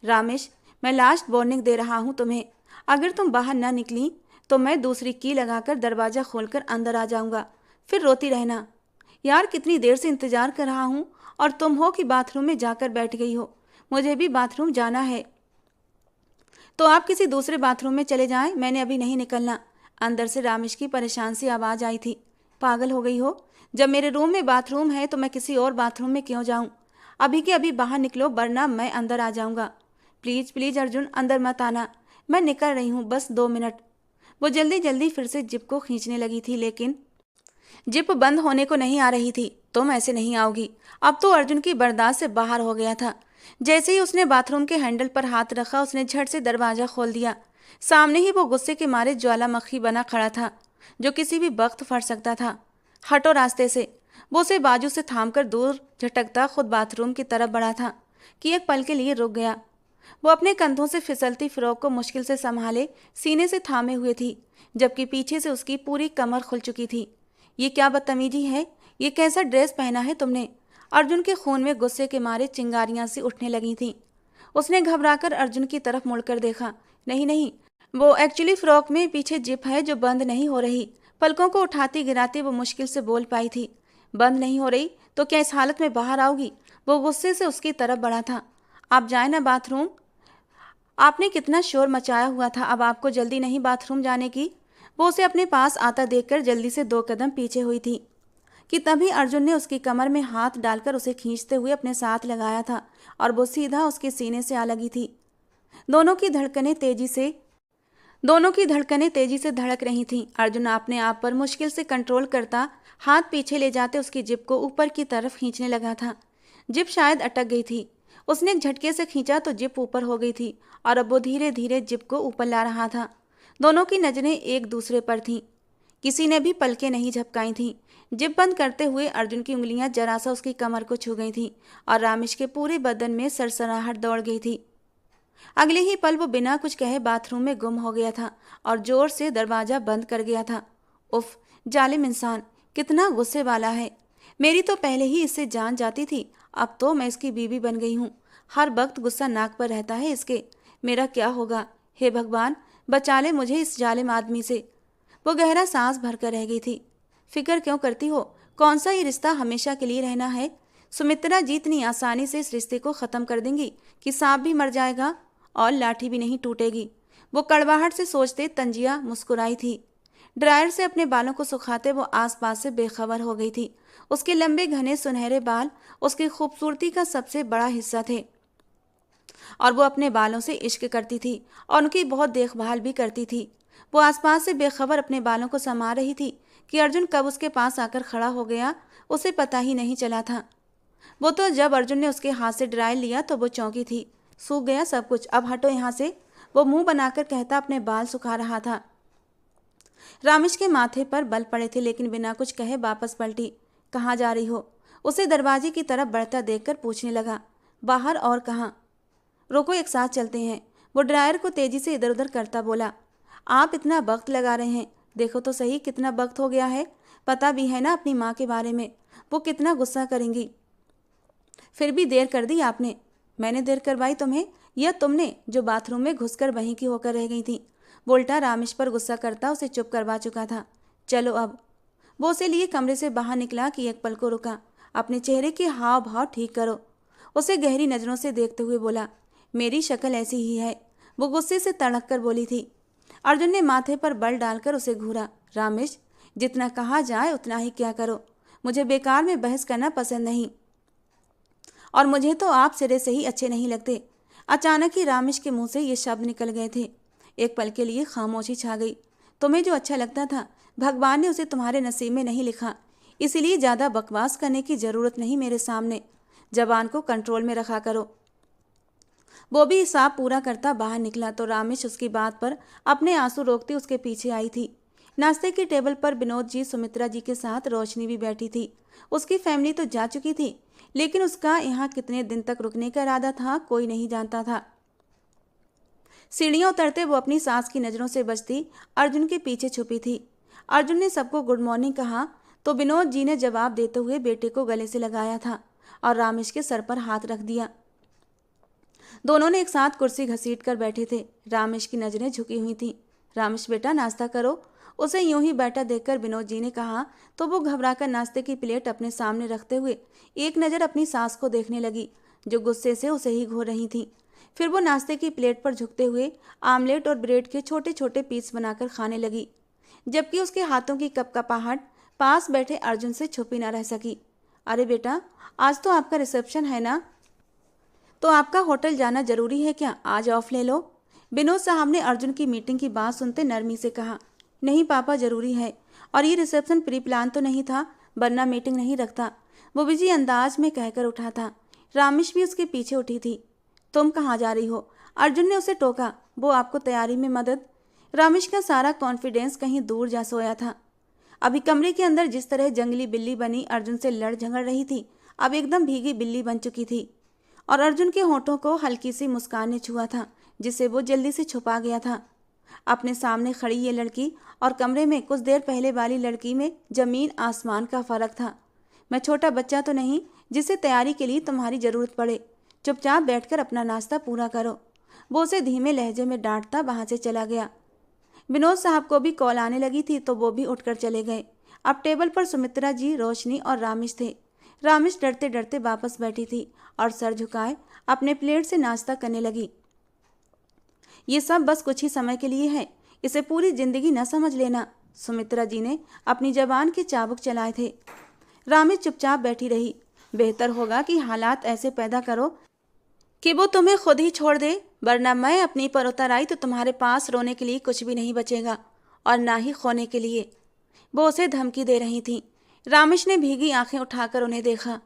रामेश, मैं लास्ट वार्निंग दे रहा हूँ तुम्हें, अगर तुम बाहर ना निकली तो मैं दूसरी की लगाकर दरवाज़ा खोलकर अंदर आ जाऊँगा, फिर रोती रहना। यार कितनी देर से इंतज़ार कर रहा हूँ और तुम हो कि बाथरूम में जाकर बैठ गई हो। मुझे भी बाथरूम जाना है तो आप किसी दूसरे बाथरूम में चले जाएं, मैंने अभी नहीं निकलना। अंदर से रामेश की परेशान सी आवाज़ आई थी। पागल हो गई हो? जब मेरे रूम में बाथरूम है तो मैं किसी और बाथरूम में क्यों जाऊं? अभी के अभी बाहर निकलो वरना मैं अंदर आ जाऊंगा। प्लीज़ प्लीज़ अर्जुन, अंदर मत आना, मैं निकल रही हूँ, बस 2 मिनट। वो जल्दी जल्दी फिर से जिप को खींचने लगी थी, लेकिन जिप बंद होने को नहीं आ रही थी। तुम ऐसे नहीं आओगी। अब तो अर्जुन की बर्दाश्त से बाहर हो गया था। जैसे ही उसने बाथरूम के हैंडल पर हाथ रखा, उसने झट से दरवाज़ा खोल दिया। सामने ही वो गुस्से के मारे ज्वालामुखी बना खड़ा था, जो किसी भी वक्त फट सकता था। हटो रास्ते से। वो उसे बाजू से थामकर दूर झटकता खुद बाथरूम की तरफ बढ़ा था कि एक पल के लिए रुक गया। वो अपने कंधों से फिसलती फ्रॉक को मुश्किल से संभाले सीने से थामे हुए थी, जबकि पीछे से उसकी पूरी कमर खुल चुकी थी। ये क्या बदतमीजी है? ये कैसा ड्रेस पहना है तुमने? अर्जुन के खून में गुस्से के मारे चिंगारियां सी उठने लगी थीं। उसने घबराकर अर्जुन की तरफ मुड़कर देखा। नहीं नहीं, वो एक्चुअली फ्रॉक में पीछे जिप है जो बंद नहीं हो रही। पलकों को उठाती गिराती वो मुश्किल से बोल पाई थी। बंद नहीं हो रही तो क्या इस हालत में बाहर आओगी? वो गुस्से से उसकी तरफ बढ़ा था। आप जाए ना बाथरूम, आपने कितना शोर मचाया हुआ था, अब आपको जल्दी नहीं बाथरूम जाने की? वो उसे अपने पास आता देखकर जल्दी से 2 कदम पीछे हुई थी कि तभी अर्जुन ने उसकी कमर में हाथ डालकर उसे खींचते हुए अपने साथ लगाया था और वो सीधा उसके सीने से आ लगी थी। दोनों की धड़कनें तेजी से धड़क रही थीं। अर्जुन अपने आप पर मुश्किल से कंट्रोल करता हाथ पीछे ले जाते उसकी जिप को ऊपर की तरफ खींचने लगा था। जिप शायद अटक गई थी। उसने एक झटके से खींचा तो जिप ऊपर हो गई थी और अब वो धीरे धीरे जिप को ऊपर ला रहा था। दोनों की नजरें एक दूसरे पर थीं। किसी ने भी पलकें नहीं झपकाई थीं। जिप बंद करते हुए अर्जुन की उंगलियां जरा सा उसकी कमर को छू गई थीं और रामेश के पूरे बदन में सरसराहट दौड़ गई थी। अगले ही पल वो बिना कुछ कहे बाथरूम में गुम हो गया था और जोर से दरवाजा बंद कर गया था। उफ, जालिम इंसान, कितना गुस्से वाला है। मेरी तो पहले ही इससे जान जाती थी, अब तो मैं इसकी बीवी बन गई हूँ। हर वक्त गुस्सा नाक पर रहता है इसके। मेरा क्या होगा? हे भगवान, बचा ले मुझे इस जालिम आदमी से। वो गहरा सांस भरकर रह गई थी। फिक्र क्यों करती हो? कौन सा ये रिश्ता हमेशा के लिए रहना है? सुमित्रा जी इतनी आसानी से इस रिश्ते को ख़त्म कर देंगी कि सांप भी मर जाएगा और लाठी भी नहीं टूटेगी। वो कड़वाहट से सोचते तंजिया मुस्कुराई थी। ड्रायर से अपने बालों को सुखाते वो आसपास से बेखबर हो गई थी। उसके लंबे घने सुनहरे बाल उसकी खूबसूरती का सबसे बड़ा हिस्सा थे और वो अपने बालों से इश्क करती थी और उनकी बहुत देखभाल भी करती थी। वो आसपास से बेखबर अपने बालों को संभाल रही थी कि अर्जुन कब उसके पास आकर खड़ा हो गया, उसे पता ही नहीं चला था। वो तो जब अर्जुन ने उसके हाथ से ड्रायर लिया तो वो चौंकी थी। सूख गया सब कुछ, अब हटो यहाँ से, वो मुंह बनाकर कहता अपने बाल सुखा रहा था। रामेश के माथे पर बल पड़े थे, लेकिन बिना कुछ कहे वापस पलटी। कहाँ जा रही हो? उसे दरवाजे की तरफ बढ़ता देखकर पूछने लगा। बाहर, और कहाँ? रुको, एक साथ चलते हैं। वो ड्रायर को तेजी से इधर उधर करता बोला। आप इतना वक्त लगा रहे हैं, देखो तो सही कितना वक्त हो गया है। पता भी है ना अपनी माँ के बारे में, वो कितना गुस्सा करेंगी। फिर भी देर कर दी आपने। मैंने देर करवाई तुम्हें या तुमने, जो बाथरूम में घुसकर वहीं की होकर रह गई थी? वो उल्टा रामेश पर गुस्सा करता उसे चुप करवा चुका था। चलो अब। वो उसे लिए कमरे से बाहर निकला कि एक पल को रुका। अपने चेहरे के हाव भाव ठीक करो, उसे गहरी नजरों से देखते हुए बोला। मेरी शक्ल ऐसी ही है, वो गुस्से से तड़क कर बोली थी। अर्जुन ने माथे पर बल डालकर उसे घूरा। रामेश, जितना कहा जाए उतना ही क्या करो, मुझे बेकार में बहस करना पसंद नहीं, और मुझे तो आप सिरे से ही अच्छे नहीं लगते। अचानक ही रामेश के मुंह से ये शब्द निकल गए थे। एक पल के लिए खामोशी छा गई। तुम्हें जो अच्छा लगता था भगवान ने उसे तुम्हारे नसीब में नहीं लिखा, इसीलिए ज़्यादा बकवास करने की ज़रूरत नहीं मेरे सामने। जबान को कंट्रोल में रखा करो। वो भी हिसाब पूरा करता बाहर निकला तो रामेश उसकी बात पर अपने आंसू रोकती उसके पीछे आई थी। नाश्ते की टेबल पर विनोद जी, सुमित्रा जी के साथ रोशनी भी बैठी थी। उसकी फैमिली तो जा चुकी थी, लेकिन उसका यहाँ कितने दिन तक रुकने का इरादा था कोई नहीं जानता था। सीढ़ियाँ उतरते वो अपनी सास की नज़रों से बचती अर्जुन के पीछे छुपी थी। अर्जुन ने सबको गुड मॉर्निंग कहा तो विनोद जी ने जवाब देते हुए बेटे को गले से लगाया था और रामेश के सर पर हाथ रख दिया। दोनों ने एक साथ कुर्सी घसीट कर बैठे थे। रामेश की नज़रें झुकी हुई थीं। रामेश बेटा नाश्ता करो, उसे यूं ही बैठा देखकर विनोद जी ने कहा तो वो घबराकर नाश्ते की प्लेट अपने सामने रखते हुए एक नज़र अपनी सास को देखने लगी, जो गुस्से से उसे ही घूर रही थी। फिर वो नाश्ते की प्लेट पर झुकते हुए आमलेट और ब्रेड के छोटे छोटे पीस बनाकर खाने लगी, जबकि उसके हाथों की कपकपाहट पास बैठे अर्जुन से छुपी न रह सकी। अरे बेटा, आज तो आपका रिसेप्शन है ना, तो आपका होटल जाना जरूरी है क्या? आज ऑफ ले लो। विनोद साहब ने अर्जुन की मीटिंग की बात सुनते नरमी से कहा। नहीं पापा, जरूरी है, और ये रिसेप्शन प्री प्लान तो नहीं था, वरना मीटिंग नहीं रखता, वो बिजी अंदाज में कहकर उठा था। रामेश भी उसके पीछे उठी थी। तुम कहाँ जा रही हो? अर्जुन ने उसे टोका। वो आपको तैयारी में मदद। रामेश का सारा कॉन्फिडेंस कहीं दूर जा सोया था। अभी कमरे के अंदर जिस तरह जंगली बिल्ली बनी अर्जुन से लड़ झगड़ रही थी, अब एकदम भीगी बिल्ली बन चुकी थी, और अर्जुन के होठों को हल्की सी मुस्कान ने छुआ था, जिसे वो जल्दी से छुपा गया था। अपने सामने खड़ी ये लड़की और कमरे में कुछ देर पहले वाली लड़की में जमीन आसमान का फर्क था। मैं छोटा बच्चा तो नहीं जिसे तैयारी के लिए तुम्हारी जरूरत पड़े। चुपचाप बैठकर अपना नाश्ता पूरा करो। वो उसे धीमे लहजे में डांटता वहां से चला गया। विनोद साहब को भी कॉल आने लगी थी तो वो भी उठकर चले गए। अब टेबल पर सुमित्रा जी, रोशनी और रामेश थे। रामेश डरते डरते वापस बैठी थी और सर झुकाए अपने प्लेट से नाश्ता करने लगी। ये सब बस कुछ ही समय के लिए है, इसे पूरी जिंदगी न समझ लेना। सुमित्रा जी ने अपनी जबान के चाबुक चलाए थे। रामेश चुपचाप बैठी रही। बेहतर होगा कि हालात ऐसे पैदा करो कि वो तुम्हें खुद ही छोड़ दे, वरना मैं अपनी पर उतर आई तो तुम्हारे पास रोने के लिए कुछ भी नहीं बचेगा, और ना ही खोने के लिए। वो उसे धमकी दे रही थी। रामेश ने भीगी आंखें उठाकर उन्हें देखा।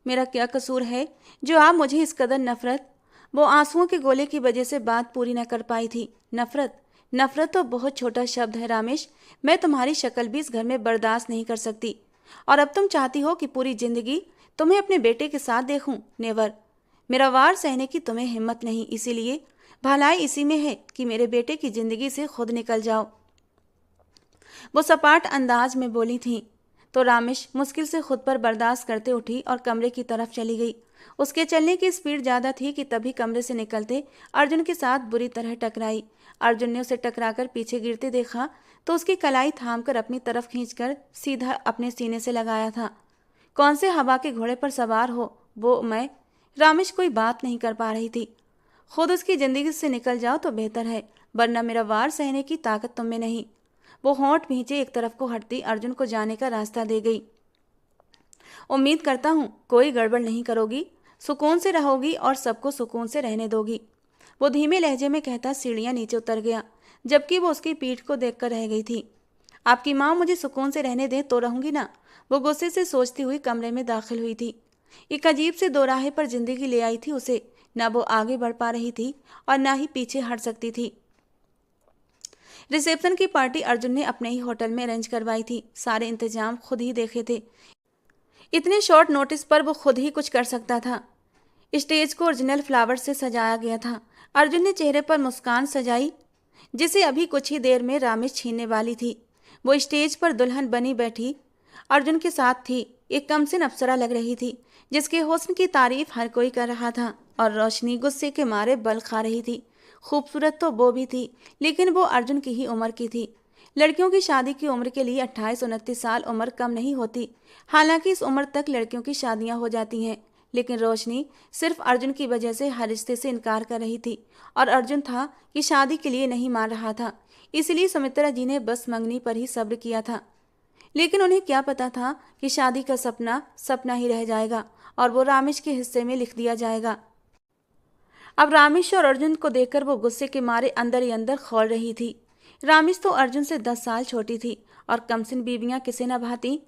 मेरा क्या कसूर है जो आप मुझे इस कदर नफरत? वो आंसुओं के गोले की वजह से बात पूरी न कर पाई थी। नफरत? नफरत तो बहुत छोटा शब्द है रामेश। मैं तुम्हारी शक्ल भी इस घर में बर्दाश्त नहीं कर सकती, और अब तुम चाहती हो कि पूरी जिंदगी तुम्हें अपने बेटे के साथ देखूं? नेवर। मेरा वार सहने की तुम्हें हिम्मत नहीं, इसीलिए भलाई इसी में है कि मेरे बेटे की जिंदगी से खुद निकल जाओ। वो सपाट अंदाज में बोली थी तो रामेश मुश्किल से खुद पर बर्दाश्त करते उठी और कमरे की तरफ चली गई। उसके चलने की स्पीड ज़्यादा थी कि तभी कमरे से निकलते अर्जुन के साथ बुरी तरह टकराई। अर्जुन ने उसे टकराकर पीछे गिरते देखा तो उसकी कलाई थामकर अपनी तरफ खींचकर सीधा अपने सीने से लगाया था। कौन से हवा के घोड़े पर सवार हो वो मैं? रामेश कोई बात नहीं कर पा रही थी। खुद उसकी जिंदगी से निकल जाओ तो बेहतर है, वरना मेरा वार सहने की ताकत तुम में नहीं। वो होंठ भींचे एक तरफ को हटती अर्जुन को जाने का रास्ता दे गई। उम्मीद करता हूँ कोई गड़बड़ नहीं करोगी, सुकून से रहोगी और सबको सुकून से रहने दोगी। वो धीमे लहजे में कहता सीढ़ियाँ नीचे उतर गया, जबकि वो उसकी पीठ को देखकर रह गई थी। आपकी माँ मुझे सुकून से रहने दे तो रहूंगी ना, वो गुस्से से सोचती हुई कमरे में दाखिल हुई थी। एक अजीब से दोराहे पर जिंदगी ले आई थी उसे। ना वो आगे बढ़ पा रही थी और ना ही पीछे हट सकती थी। रिसेप्शन की पार्टी अर्जुन ने अपने ही होटल में अरेंज करवाई थी। सारे इंतजाम खुद ही देखे थे। इतने शॉर्ट नोटिस पर वो खुद ही कुछ कर सकता था। स्टेज को ओरिजिनल फ्लावर से सजाया गया था। अर्जुन ने चेहरे पर मुस्कान सजाई, जिसे अभी कुछ ही देर में रामेश छीनने वाली थी। वो स्टेज पर दुल्हन बनी बैठी अर्जुन के साथ थी। एक कमसिन अप्सरा लग रही थी, जिसके हुस्न की तारीफ हर कोई कर रहा था, और रोशनी गुस्से के मारे बल खा रही थी। खूबसूरत तो वो भी थी, लेकिन वो अर्जुन की ही उम्र की थी। लड़कियों की शादी की उम्र के लिए 28-29 साल उम्र कम नहीं होती। हालांकि इस उम्र तक लड़कियों की शादियां हो जाती हैं, लेकिन रोशनी सिर्फ अर्जुन की वजह से हर रिश्ते से इनकार कर रही थी और अर्जुन था कि शादी के लिए नहीं मान रहा था। इसलिए सुमित्रा जी ने बस मंगनी पर ही सब्र किया था। लेकिन उन्हें क्या पता था कि शादी का सपना सपना ही रह जाएगा और वो रामेश के हिस्से में लिख दिया जाएगा। अब रामेश और अर्जुन को देखकर वो गुस्से के मारे अंदर ही अंदर खौल रही थी। रामेश तो अर्जुन से 10 साल छोटी थी और कमसिन बीवियां किसे न भाती।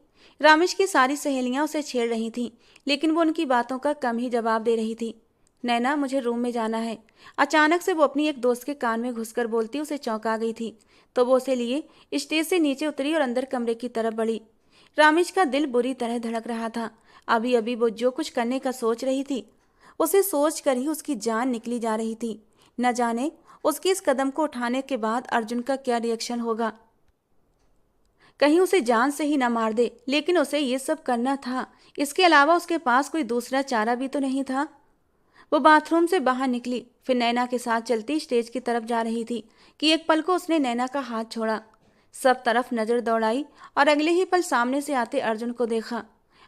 रामेश की सारी सहेलियां उसे छेड़ रही थीं, लेकिन वो उनकी बातों का कम ही जवाब दे रही थी। नैना, मुझे रूम में जाना है। अचानक से वो अपनी एक दोस्त के कान में घुसकर बोलती उसे चौंका गई थी, तो वो उसे लिए स्टेज से नीचे उतरी और अंदर कमरे की तरफ बढ़ी। रामेश का दिल बुरी तरह धड़क रहा था। अभी अभी वो जो कुछ करने का सोच रही थी, उसे सोच कर ही उसकी जान निकली जा रही थी। न जाने उसके इस कदम को उठाने के बाद अर्जुन का क्या रिएक्शन होगा। कहीं उसे जान से ही न मार दे, लेकिन उसे ये सब करना था। इसके अलावा उसके पास कोई दूसरा चारा भी तो नहीं था। वो बाथरूम से बाहर निकली, फिर नैना के साथ चलती स्टेज की तरफ जा रही थी कि एक पल को उसने नैना का हाथ छोड़ा। सब तरफ नजर दौड़ाई और अगले ही पल सामने से आते अर्जुन को देखा।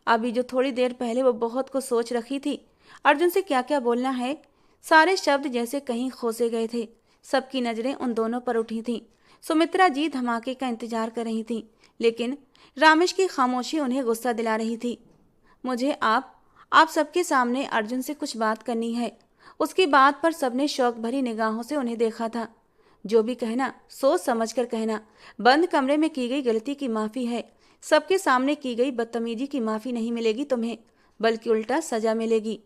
अभी जो थोड़ी देर पहले वो बहुत कुछ सोच रखी थी, अर्जुन से क्या क्या बोलना है, सारे शब्द जैसे कहीं खोसे गए थे। सबकी नजरें उन दोनों पर उठी थीं। सुमित्रा जी धमाके का इंतजार कर रही थीं, लेकिन रामेश की खामोशी उन्हें गुस्सा दिला रही थी। मुझे आप सबके सामने अर्जुन से कुछ बात करनी है। उसकी बात पर सबने शौक भरी निगाहों से उन्हें देखा था। जो भी कहना सोच समझ कर कहना। बंद कमरे में की गई गलती की माफी है, सबके सामने की गई बदतमीजी की माफी नहीं मिलेगी तुम्हें, बल्कि उल्टा सजा मिलेगी।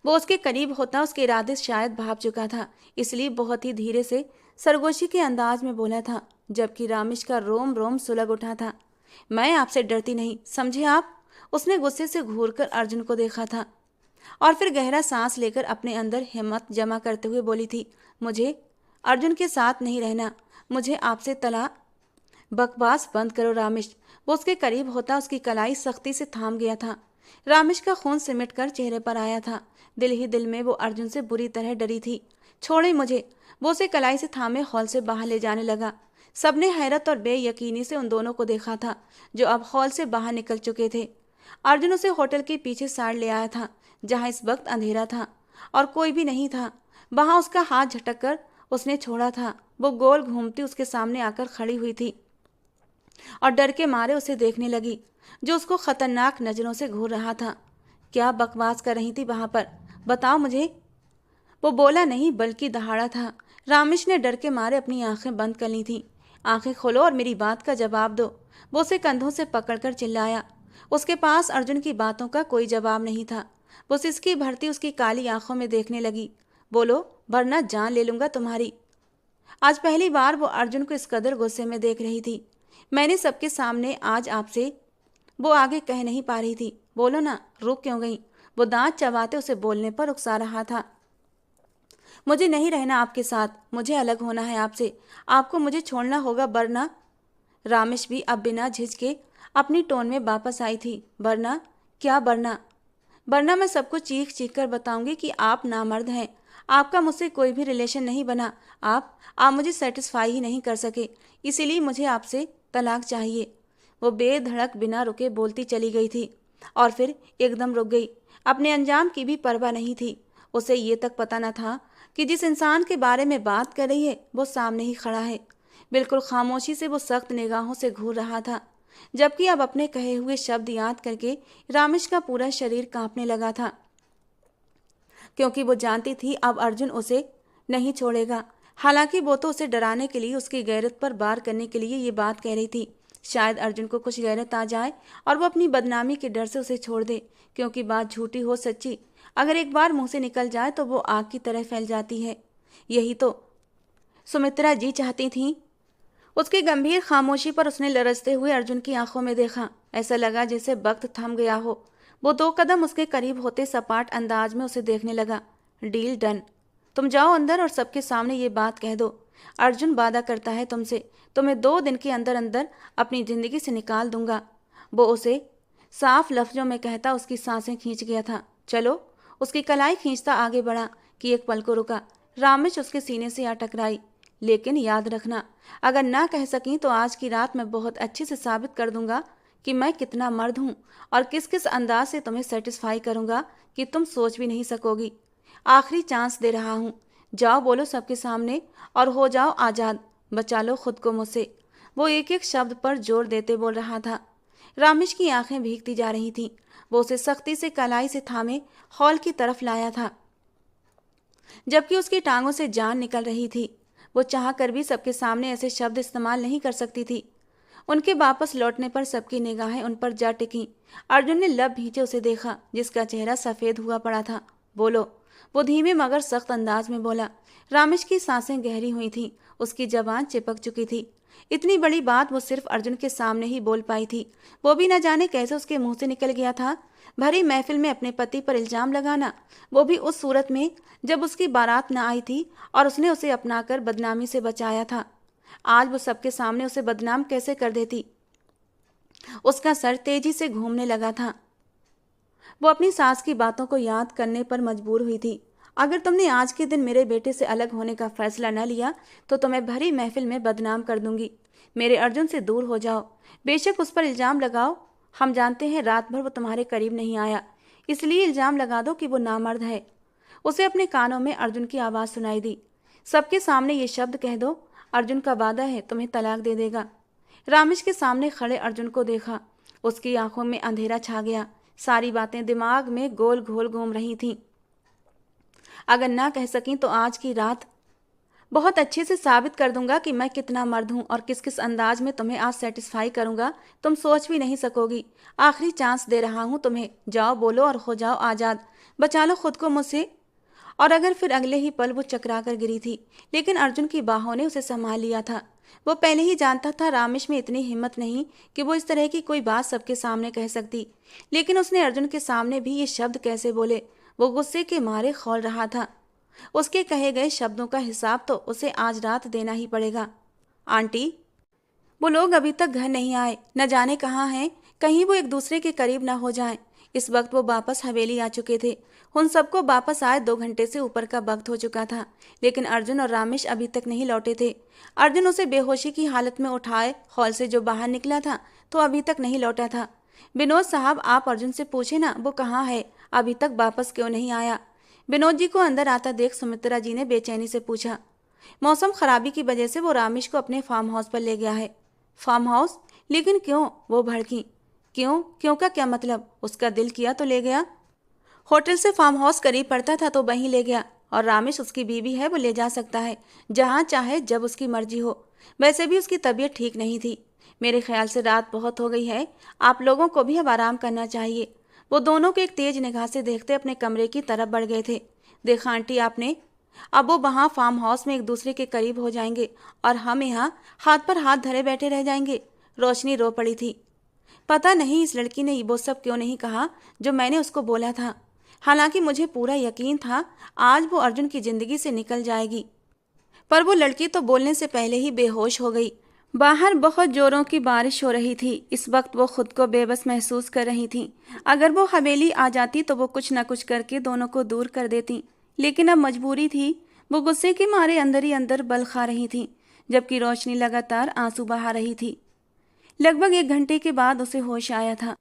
वो उसके करीब होता उसके इरादे शायद भाप चुका था, इसलिए बहुत ही धीरे से सरगोशी के अंदाज में बोला था, जबकि रामेश का रोम रोम सुलग उठा था। मैं आपसे डरती नहीं, समझे आप? उसने गुस्से से घूरकर अर्जुन को देखा था और फिर गहरा सांस लेकर अपने अंदर हिम्मत जमा करते हुए बोली थी, मुझे अर्जुन के साथ नहीं रहना, मुझे आपसे तलाक। बकवास बंद करो रामेश। वो उसके करीब होता उसकी कलाई सख्ती से थाम गया था। रामेश का खून सिमट कर चेहरे पर आया था। दिल ही दिल में वो अर्जुन से बुरी तरह डरी थी। छोड़े मुझे। वो उसे कलाई से थामे हॉल से बाहर ले जाने लगा। सबने हैरत और बेयकीनी से उन दोनों को देखा था, जो अब हॉल से बाहर निकल चुके थे। अर्जुन उसे होटल के पीछे साड़ ले आया था, जहां इस वक्त अंधेरा था और कोई भी नहीं था। वहां उसका हाथ झटक कर उसने छोड़ा था। वो गोल घूमती उसके सामने आकर खड़ी हुई थी और डर के मारे उसे देखने लगी, जो उसको खतरनाक नजरों से घूर रहा था। क्या बकवास कर रही थी वहां पर, बताओ मुझे। वो बोला नहीं बल्कि दहाड़ा था। रामेश ने डर के मारे अपनी आंखें बंद कर ली थीं। आंखें खोलो और मेरी बात का जवाब दो। वो उसे कंधों से पकड़कर चिल्लाया। उसके पास अर्जुन की बातों का कोई जवाब नहीं था। वो सिसकी भरती उसकी काली आंखों में देखने लगी। बोलो वरना जान ले लूंगा तुम्हारी। आज पहली बार वो अर्जुन को इस कदर गुस्से में देख रही थी। मैंने सबके सामने आज आपसे। वो आगे कह नहीं पा रही थी। बोलो ना, रुक क्यों गई? वो दांत चबाते उसे बोलने पर उकसा रहा था। मुझे नहीं रहना आपके साथ, मुझे अलग होना है आपसे। आपको मुझे छोड़ना होगा वरना। रामेश भी अब बिना झिझके अपनी टोन में वापस आई थी। वरना क्या? वरना मैं सबको चीख चीख कर बताऊंगी कि आप नामर्द हैं। आपका मुझसे कोई भी रिलेशन नहीं बना। आप मुझे सेटिस्फाई ही नहीं कर सके, इसीलिए मुझे आपसे तलाक चाहिए। वो बेधड़क बिना रुके बोलती चली गई थी और फिर एकदम रुक गई। अपने अंजाम की भी परवाह नहीं थी। उसे ये तक पता न था कि जिस इंसान के बारे में बात कर रही है वो सामने ही खड़ा है। बिल्कुल खामोशी से वो सख्त निगाहों से घूर रहा था, जबकि अब अपने कहे हुए शब्द याद करके रामेश का पूरा शरीर कांपने लगा था, क्योंकि वो जानती थी अब अर्जुन उसे नहीं छोड़ेगा। हालांकि वो तो उसे डराने के लिए, उसकी गैरत पर वार करने के लिए ये बात कह रही थी। शायद अर्जुन को कुछ गैरत आ जाए और वो अपनी बदनामी के डर से उसे छोड़ दे, क्योंकि बात झूठी हो सच्ची अगर एक बार मुंह से निकल जाए तो वो आग की तरह फैल जाती है। यही तो सुमित्रा जी चाहती थीं। उसकी गंभीर खामोशी पर उसने लरजते हुए अर्जुन की आंखों में देखा। ऐसा लगा जैसे वक्त थम गया हो। वो 2 कदम उसके करीब होते सपाट अंदाज में उसे देखने लगा। Deal done. तुम जाओ अंदर और सबके सामने ये बात कह दो। अर्जुन वादा करता है तुमसे, तुम्हें 2 दिन के अंदर अंदर अपनी जिंदगी से निकाल दूंगा। वो उसे साफ लफ्जों में कहता उसकी सांसें खींच गया था। चलो। उसकी कलाई खींचता आगे बढ़ा कि एक पल को रुका। रामेश उसके सीने से आ टकराई। लेकिन याद रखना, अगर ना कह सकी तो आज की रात मैं बहुत अच्छे से साबित कर दूंगा कि मैं कितना मर्द हूं और किस किस अंदाज से तुम्हें सेटिस्फाई करूंगा कि तुम सोच भी नहीं सकोगी। आखिरी चांस दे रहा हूं, जाओ बोलो सबके सामने और हो जाओ आजाद, बचा लो खुद को मुझसे। वो एक एक शब्द पर जोर देते बोल रहा था। रामेश की आंखें भीगती जा रही थीं। वो उसे सख्ती से कलाई से थामे हॉल की तरफ लाया था, जबकि उसकी टांगों से जान निकल रही थी। वो चाह कर भी सबके सामने ऐसे शब्द इस्तेमाल नहीं कर सकती थी। उनके वापस लौटने पर सबकी निगाहें उन पर जा टिकीं। अर्जुन ने लब भींचे उसे देखा, जिसका चेहरा सफेद हुआ पड़ा था। बोलो, वो धीमे मगर सख्त अंदाज में बोला। रामेश की सांसें गहरी हुई थीं, उसकी जबान चिपक चुकी थी। इतनी बड़ी बात वो सिर्फ अर्जुन के सामने ही बोल पाई थी। वो भी न जाने कैसे उसके मुंह से निकल गया था। भरी महफिल में अपने पति पर इल्जाम लगाना, वो भी उस सूरत में जब उसकी बारात न आई थी और उसने उसे अपनाकर बदनामी से बचाया था। आज वो सबके सामने उसे बदनाम कैसे कर देती। उसका सर तेजी से घूमने लगा था। वो अपनी सास की बातों को याद करने पर मजबूर हुई थी। अगर तुमने आज के दिन मेरे बेटे से अलग होने का फैसला न लिया तो तुम्हें भरी महफिल में बदनाम कर दूंगी। मेरे अर्जुन से दूर हो जाओ, बेशक उस पर इल्जाम लगाओ। हम जानते हैं रात भर वो तुम्हारे करीब नहीं आया, इसलिए इल्जाम लगा दो कि वो नामर्द है। उसे अपने कानों में अर्जुन की आवाज़ सुनाई दी। सबके सामने ये शब्द कह दो, अर्जुन का वादा है तुम्हें तलाक दे देगा। रामेश के सामने खड़े अर्जुन को देखा। उसकी आंखों में अंधेरा छा गया। सारी बातें दिमाग में गोल घोल घूम रही थीं। अगर ना कह सकी तो आज की रात बहुत अच्छे से साबित कर दूंगा कि मैं कितना मर्द हूं और किस किस अंदाज में तुम्हें आज सेटिस्फाई करूंगा, तुम सोच भी नहीं सकोगी। आखिरी चांस दे रहा हूं तुम्हें, जाओ बोलो और हो जाओ आजाद, बचा लो खुद को मुझसे। और अगर फिर अगले ही पल वो चकरा कर गिरी थी, लेकिन अर्जुन की बाहों ने उसे संभाल लिया था। वो पहले ही जानता था रामेश में इतनी हिम्मत नहीं कि वो इस तरह की कोई बात सबके सामने कह सकती, लेकिन उसने अर्जुन के सामने भी ये शब्द कैसे बोले, वो गुस्से के मारे खौल रहा था। उसके कहे गए शब्दों का हिसाब तो उसे आज रात देना ही पड़ेगा। आंटी, वो लोग अभी तक घर नहीं आए, न जाने कहाँ हैं, कहीं वो एक दूसरे के करीब ना हो जाएं। इस वक्त वो वापस हवेली आ चुके थे। उन सबको वापस आए 2 घंटे से ऊपर का वक्त हो चुका था, लेकिन अर्जुन और रामेश अभी तक नहीं लौटे थे। अर्जुन उसे बेहोशी की हालत में उठाए हॉल से जो बाहर निकला था तो अभी तक नहीं लौटा था। विनोद साहब, आप अर्जुन से पूछे ना वो कहाँ है, अभी तक वापस क्यों नहीं आया। विनोद जी को अंदर आता देख सुमित्रा जी ने बेचैनी से पूछा। मौसम खराबी की वजह से वो रामेश को अपने फार्म हाउस पर ले गया है। Farmhouse? लेकिन क्यों? वो भड़की। क्यों? क्यों का क्या मतलब? उसका दिल किया तो ले गया। होटल से फार्म हाउस करीब पड़ता था तो वहीं ले गया, और रामेश उसकी बीवी है, वो ले जा सकता है जहाँ चाहे जब उसकी मर्जी हो। वैसे भी उसकी तबीयत ठीक नहीं थी। मेरे ख्याल से रात बहुत हो गई है, आप लोगों को भी अब आराम करना चाहिए। वो दोनों को एक तेज निगाह से देखते अपने कमरे की तरफ बढ़ गए थे। देखा आंटी आपने, अब वो वहाँ फार्म हाउस में एक दूसरे के करीब हो जाएंगे और हम यहाँ हाथ पर हाथ धरे बैठे रह जाएंगे। रोशनी रो पड़ी थी। पता नहीं इस लड़की ने वो सब क्यों नहीं कहा जो मैंने उसको बोला था। हालांकि मुझे पूरा यकीन था आज वो अर्जुन की जिंदगी से निकल जाएगी, पर वो लड़की तो बोलने से पहले ही बेहोश हो गई। बाहर बहुत जोरों की बारिश हो रही थी। इस वक्त वो खुद को बेबस महसूस कर रही थीं। अगर वो हवेली आ जाती तो वो कुछ न कुछ करके दोनों को दूर कर देती, लेकिन अब मजबूरी थी। वो गुस्से के मारे अंदर ही अंदर बल खा रही थी, जबकि रोशनी लगातार आंसू बहा रही थी। लगभग 1 घंटे के बाद उसे होश आया था।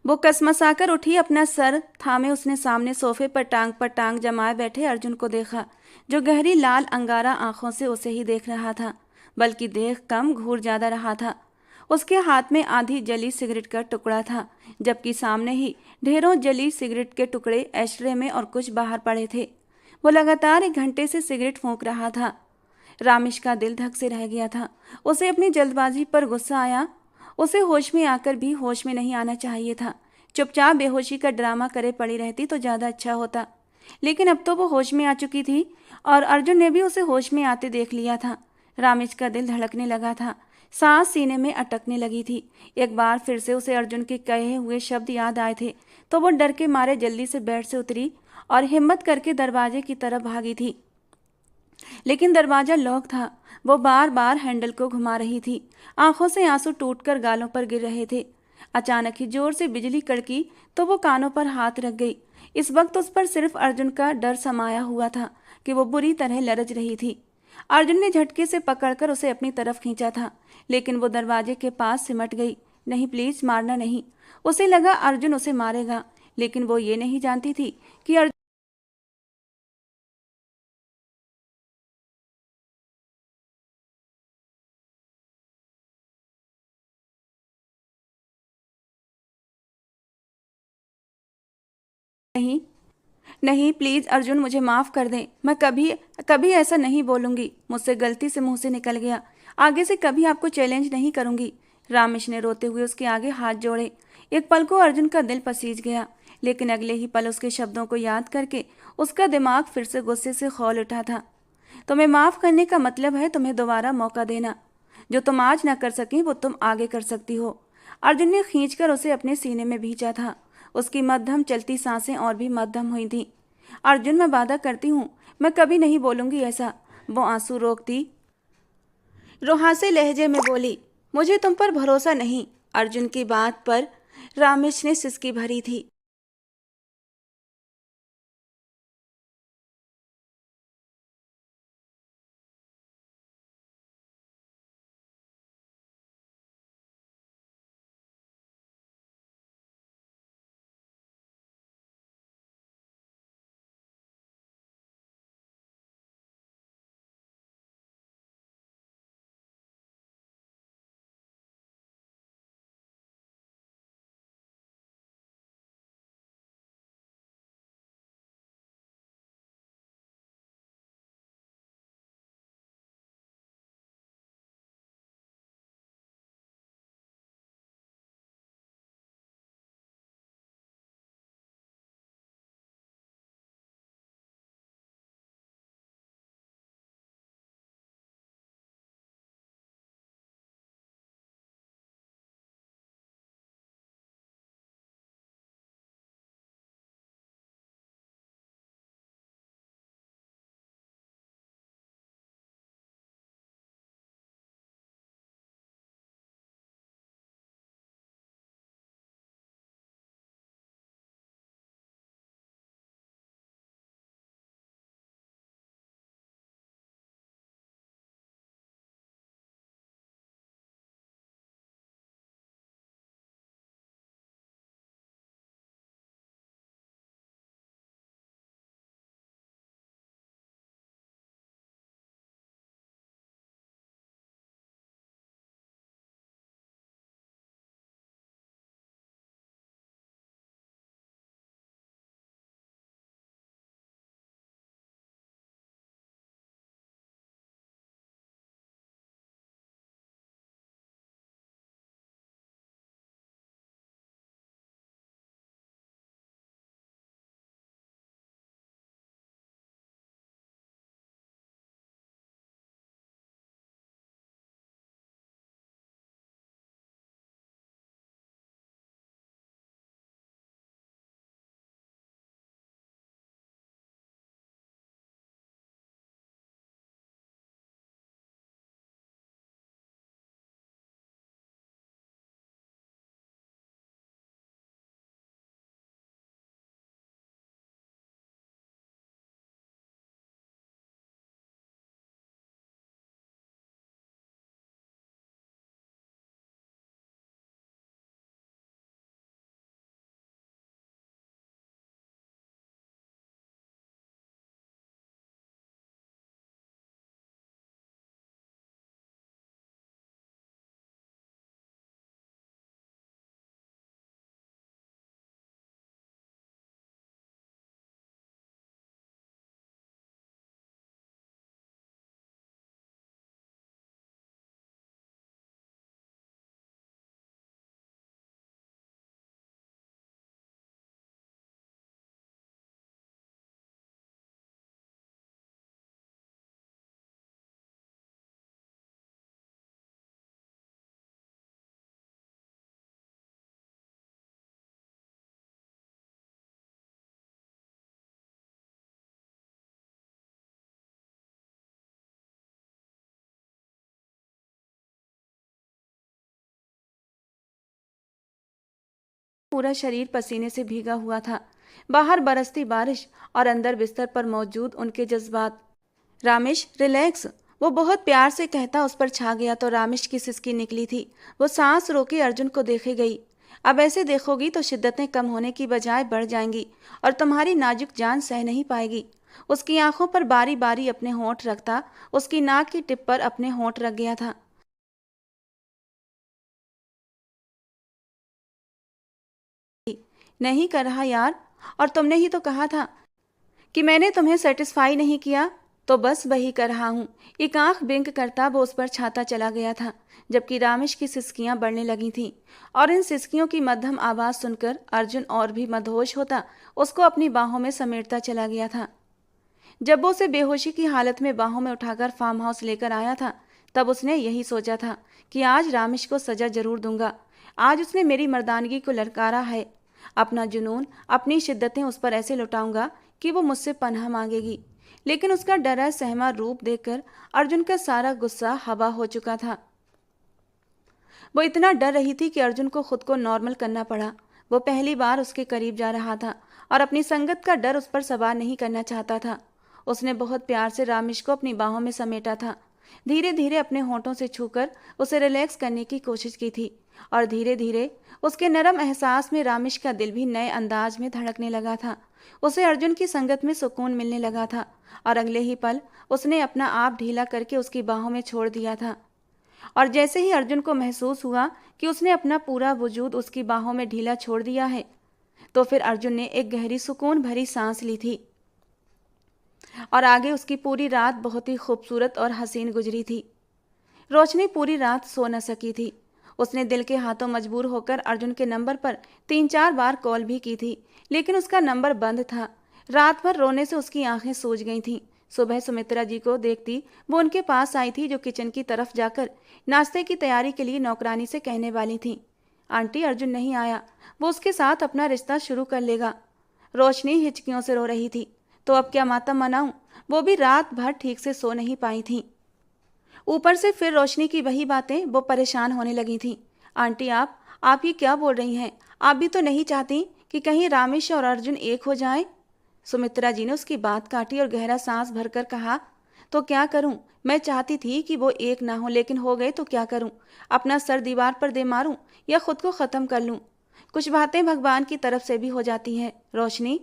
वो कसमसाकर उठी, अपना सर थामे उसने सामने सोफे पर टांग जमाए बैठे अर्जुन को देखा, जो गहरी लाल अंगारा आंखों से उसे ही देख रहा था, बल्कि देख कम घूर ज्यादा रहा था। उसके हाथ में आधी जली सिगरेट का टुकड़ा था, जबकि सामने ही ढेरों जली सिगरेट के टुकड़े एस्ट्रे में और कुछ बाहर पड़े थे। वो लगातार 1 घंटे से सिगरेट फूंक रहा था। रामेश का दिल धक से रह गया था। उसे अपनी जल्दबाजी पर गुस्सा आया। उसे होश में आकर भी होश में नहीं आना चाहिए था। चुपचाप बेहोशी का ड्रामा करे पड़ी रहती तो ज़्यादा अच्छा होता, लेकिन अब तो वो होश में आ चुकी थी और अर्जुन ने भी उसे होश में आते देख लिया था। रामेश का दिल धड़कने लगा था, सांस सीने में अटकने लगी थी। एक बार फिर से उसे अर्जुन के कहे हुए शब्द याद आए थे तो वो डर के मारे जल्दी से बेड से उतरी और हिम्मत करके दरवाजे की तरफ भागी थी, लेकिन दरवाजा लॉक था। वो बार बार हैंडल को घुमा रही थी। आंखों से आंसू टूटकर गालों पर गिर रहे थे। अचानक ही जोर से बिजली कड़की तो वो कानों पर हाथ रख गई। इस वक्त उस पर सिर्फ अर्जुन का डर समाया हुआ था कि वो बुरी तरह लरज रही थी। अर्जुन ने झटके से पकड़कर उसे अपनी तरफ खींचा था, लेकिन वो दरवाजे के पास सिमट गई। नहीं प्लीज, मारना नहीं। उसे लगा अर्जुन उसे मारेगा, लेकिन वो ये नहीं जानती थी कि अर्जुन नहीं, नहीं प्लीज अर्जुन, मुझे माफ कर दें। मैं कभी कभी ऐसा नहीं बोलूंगी। मुझसे गलती से मुंह से निकल गया। आगे से कभी आपको चैलेंज नहीं करूंगी। रामेश ने रोते हुए उसके आगे हाथ जोड़े। एक पल को अर्जुन का दिल पसीज गया, लेकिन अगले ही पल उसके शब्दों को याद करके उसका दिमाग फिर से गुस्से से खौल उठा था। तुम्हें माफ करने का मतलब है तुम्हें दोबारा मौका देना। जो तुम आज ना कर सकी वो तुम आगे कर सकती हो। अर्जुन ने खींचकर उसे अपने सीने में भींचा था। उसकी मध्यम चलती सांसें और भी मध्यम हुई थीं। अर्जुन, मैं वादा करती हूँ, मैं कभी नहीं बोलूंगी ऐसा। वो आंसू रोकती रुहासे लहजे में बोली, मुझे तुम पर भरोसा नहीं। अर्जुन की बात पर रामेश ने सिसकी भरी थी। पूरा शरीर पसीने से भीगा हुआ था। बाहर बरसती बारिश और अंदर बिस्तर पर मौजूद उनके जज्बात। रामेश रिलैक्स, वो बहुत प्यार से कहता उस पर छा गया तो रामेश की सिसकी निकली थी। वो सांस रोके अर्जुन को देखे गई। अब ऐसे देखोगी तो शिद्दतें कम होने की बजाय बढ़ जाएंगी और तुम्हारी नाजुक जान सह नहीं पाएगी। उसकी आंखों पर बारी बारी अपने होंठ रखता, उसकी नाक की टिप पर अपने होंठ रख गया था। नहीं कर रहा यार, और तुमने ही तो कहा था कि मैंने तुम्हें सेटिस्फाई नहीं किया, तो बस वही कर रहा हूँ। एक आंख बिंक करता वो उस पर छाता चला गया था, जबकि रामेश की सिसकियां बढ़ने लगी थीं। और इन सिसकियों की मध्यम आवाज सुनकर अर्जुन और भी मदहोश होता उसको अपनी बाहों में समेटता चला गया था। जब वो उसे बेहोशी की हालत में बाहों में उठाकर फार्म हाउस लेकर आया था, तब उसने यही सोचा था कि आज रामेश को सजा जरूर दूंगा। आज उसने मेरी मर्दानगी को ललकारा है। अपना जुनून, अपनी शिद्दतें उस पर ऐसे लुटाऊंगा कि वो मुझसे पनाह मांगेगी। लेकिन उसका डरा सहमा रूप देखकर अर्जुन का सारा गुस्सा हवा हो चुका था। वो इतना डर रही थी कि अर्जुन को खुद को नॉर्मल करना पड़ा। वो पहली बार उसके करीब जा रहा था और अपनी संगत का डर उस पर सवार नहीं करना चाहता था। उसने बहुत प्यार से रामेश को अपनी बाहों में समेटा था। धीरे धीरे अपने होंठों से छूकर उसे रिलैक्स करने की कोशिश की थी और धीरे धीरे उसके नरम एहसास में रामेश का दिल भी नए अंदाज में धड़कने लगा था। उसे अर्जुन की संगत में सुकून मिलने लगा था और अगले ही पल उसने अपना आप ढीला करके उसकी बाहों में छोड़ दिया था। और जैसे ही अर्जुन को महसूस हुआ कि उसने अपना पूरा वजूद उसकी बाहों में ढीला छोड़ दिया है, तो फिर अर्जुन ने एक गहरी सुकून भरी सांस ली थी। और आगे उसकी पूरी रात बहुत ही खूबसूरत और हसीन गुजरी थी। रोशनी पूरी रात सो न सकी थी। उसने दिल के हाथों मजबूर होकर अर्जुन के नंबर पर 3-4 बार कॉल भी की थी, लेकिन उसका नंबर बंद था। रात भर रोने से उसकी आंखें सूज गई थीं। सुबह सुमित्रा जी को देखती वो उनके पास आई थी, जो किचन की तरफ जाकर नाश्ते की तैयारी के लिए नौकरानी से कहने वाली थी, आंटी अर्जुन नहीं आया, वो उसके साथ अपना रिश्ता शुरू कर लेगा। रोशनी हिचकियों से रो रही थी। तो अब क्या मातम मनाऊं? वो भी रात भर ठीक से सो नहीं पाई थी। ऊपर से फिर रोशनी की वही बातें, वो परेशान होने लगी थी। आंटी आप ये क्या बोल रही हैं? आप भी तो नहीं चाहती कि कहीं रामेश और अर्जुन एक हो जाएं? सुमित्रा जी ने उसकी बात काटी और गहरा सांस भरकर कहा, तो क्या करूं? मैं चाहती थी कि वो एक ना हो, लेकिन हो गए तो क्या करूं? अपना सर दीवार पर दे मारूं या खुद को खत्म कर लूं? कुछ बातें भगवान की तरफ से भी हो जाती हैं रोशनी,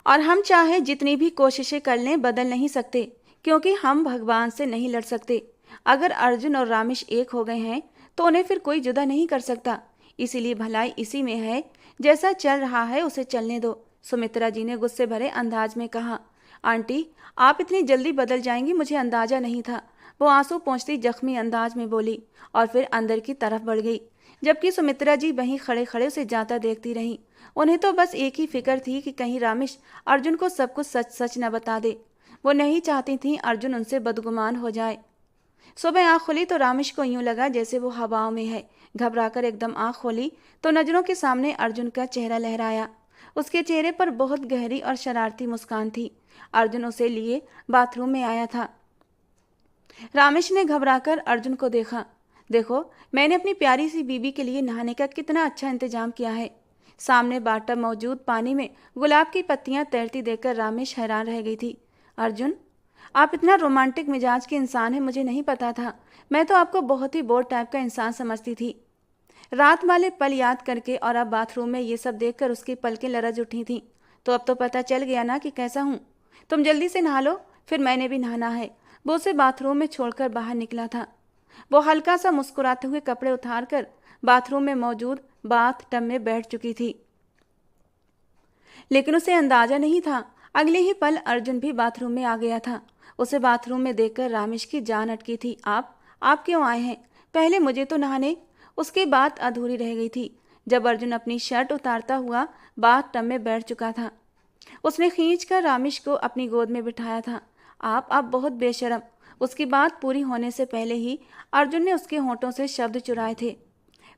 और हम चाहे जितनी भी कोशिशें कर लें बदल नहीं सकते, क्योंकि हम भगवान से नहीं लड़ सकते। अगर अर्जुन और रामेश एक हो गए हैं तो उन्हें फिर कोई जुदा नहीं कर सकता। इसीलिए भलाई इसी में है, जैसा चल रहा है उसे चलने दो। सुमित्रा जी ने गुस्से भरे अंदाज में कहा, आंटी आप इतनी जल्दी बदल जाएंगी मुझे अंदाजा नहीं था। वो आंसू पोंछती जख्मी अंदाज में बोली और फिर अंदर की तरफ बढ़ गई, जबकि सुमित्रा जी वहीं खड़े खड़े उसे जाता देखती रहीं। उन्हें तो बस एक ही फिक्र थी कि कहीं रामेश अर्जुन को सब कुछ सच सच न बता दे। वो नहीं चाहती थी अर्जुन उनसे बदगुमान हो जाए। सुबह आंख खोली तो रामेश को यूं लगा जैसे वो हवाओं में है। घबराकर एकदम आंख खोली तो नजरों के सामने अर्जुन का चेहरा लहराया। उसके चेहरे पर बहुत गहरी और शरारती मुस्कान थी। अर्जुन उसे लिए बाथरूम में आया था। रामेश ने घबराकर अर्जुन को देखा। देखो, मैंने अपनी प्यारी सी बीबी के लिए नहाने का कितना अच्छा इंतजाम किया है। सामने बाटब मौजूद पानी में गुलाब की पत्तियां तैरती देखकर रामेश हैरान रह गई थी। अर्जुन, आप इतना रोमांटिक मिजाज के इंसान हैं मुझे नहीं पता था। मैं तो आपको बहुत ही बोर टाइप का इंसान समझती थी। रात वाले पल याद करके और अब बाथरूम में ये सब देखकर उसकी पलकें लरज उठी थीं। तो अब तो पता चल गया ना कि कैसा हूँ। तुम जल्दी से नहा लो, फिर मैंने भी नहाना है। वो उसे बाथरूम में छोड़कर बाहर निकला था। वो हल्का सा मुस्कुराते हुए कपड़े उतारकर बाथरूम में मौजूद बाथ टब में बैठ चुकी थी, लेकिन उसे अंदाजा नहीं था अगले ही पल अर्जुन भी बाथरूम में आ गया था। उसे बाथरूम में देखकर रामेश की जान अटकी थी। आप क्यों आए हैं? पहले मुझे तो नहाने। उसकी बात अधूरी रह गई थी जब अर्जुन अपनी शर्ट उतारता हुआ बाथ टब में बैठ चुका था। उसने खींचकर रामेश को अपनी गोद में बिठाया था। आप बहुत बेशर्म। उसकी बात पूरी होने से पहले ही अर्जुन ने उसके होंठों से शब्द चुराए थे।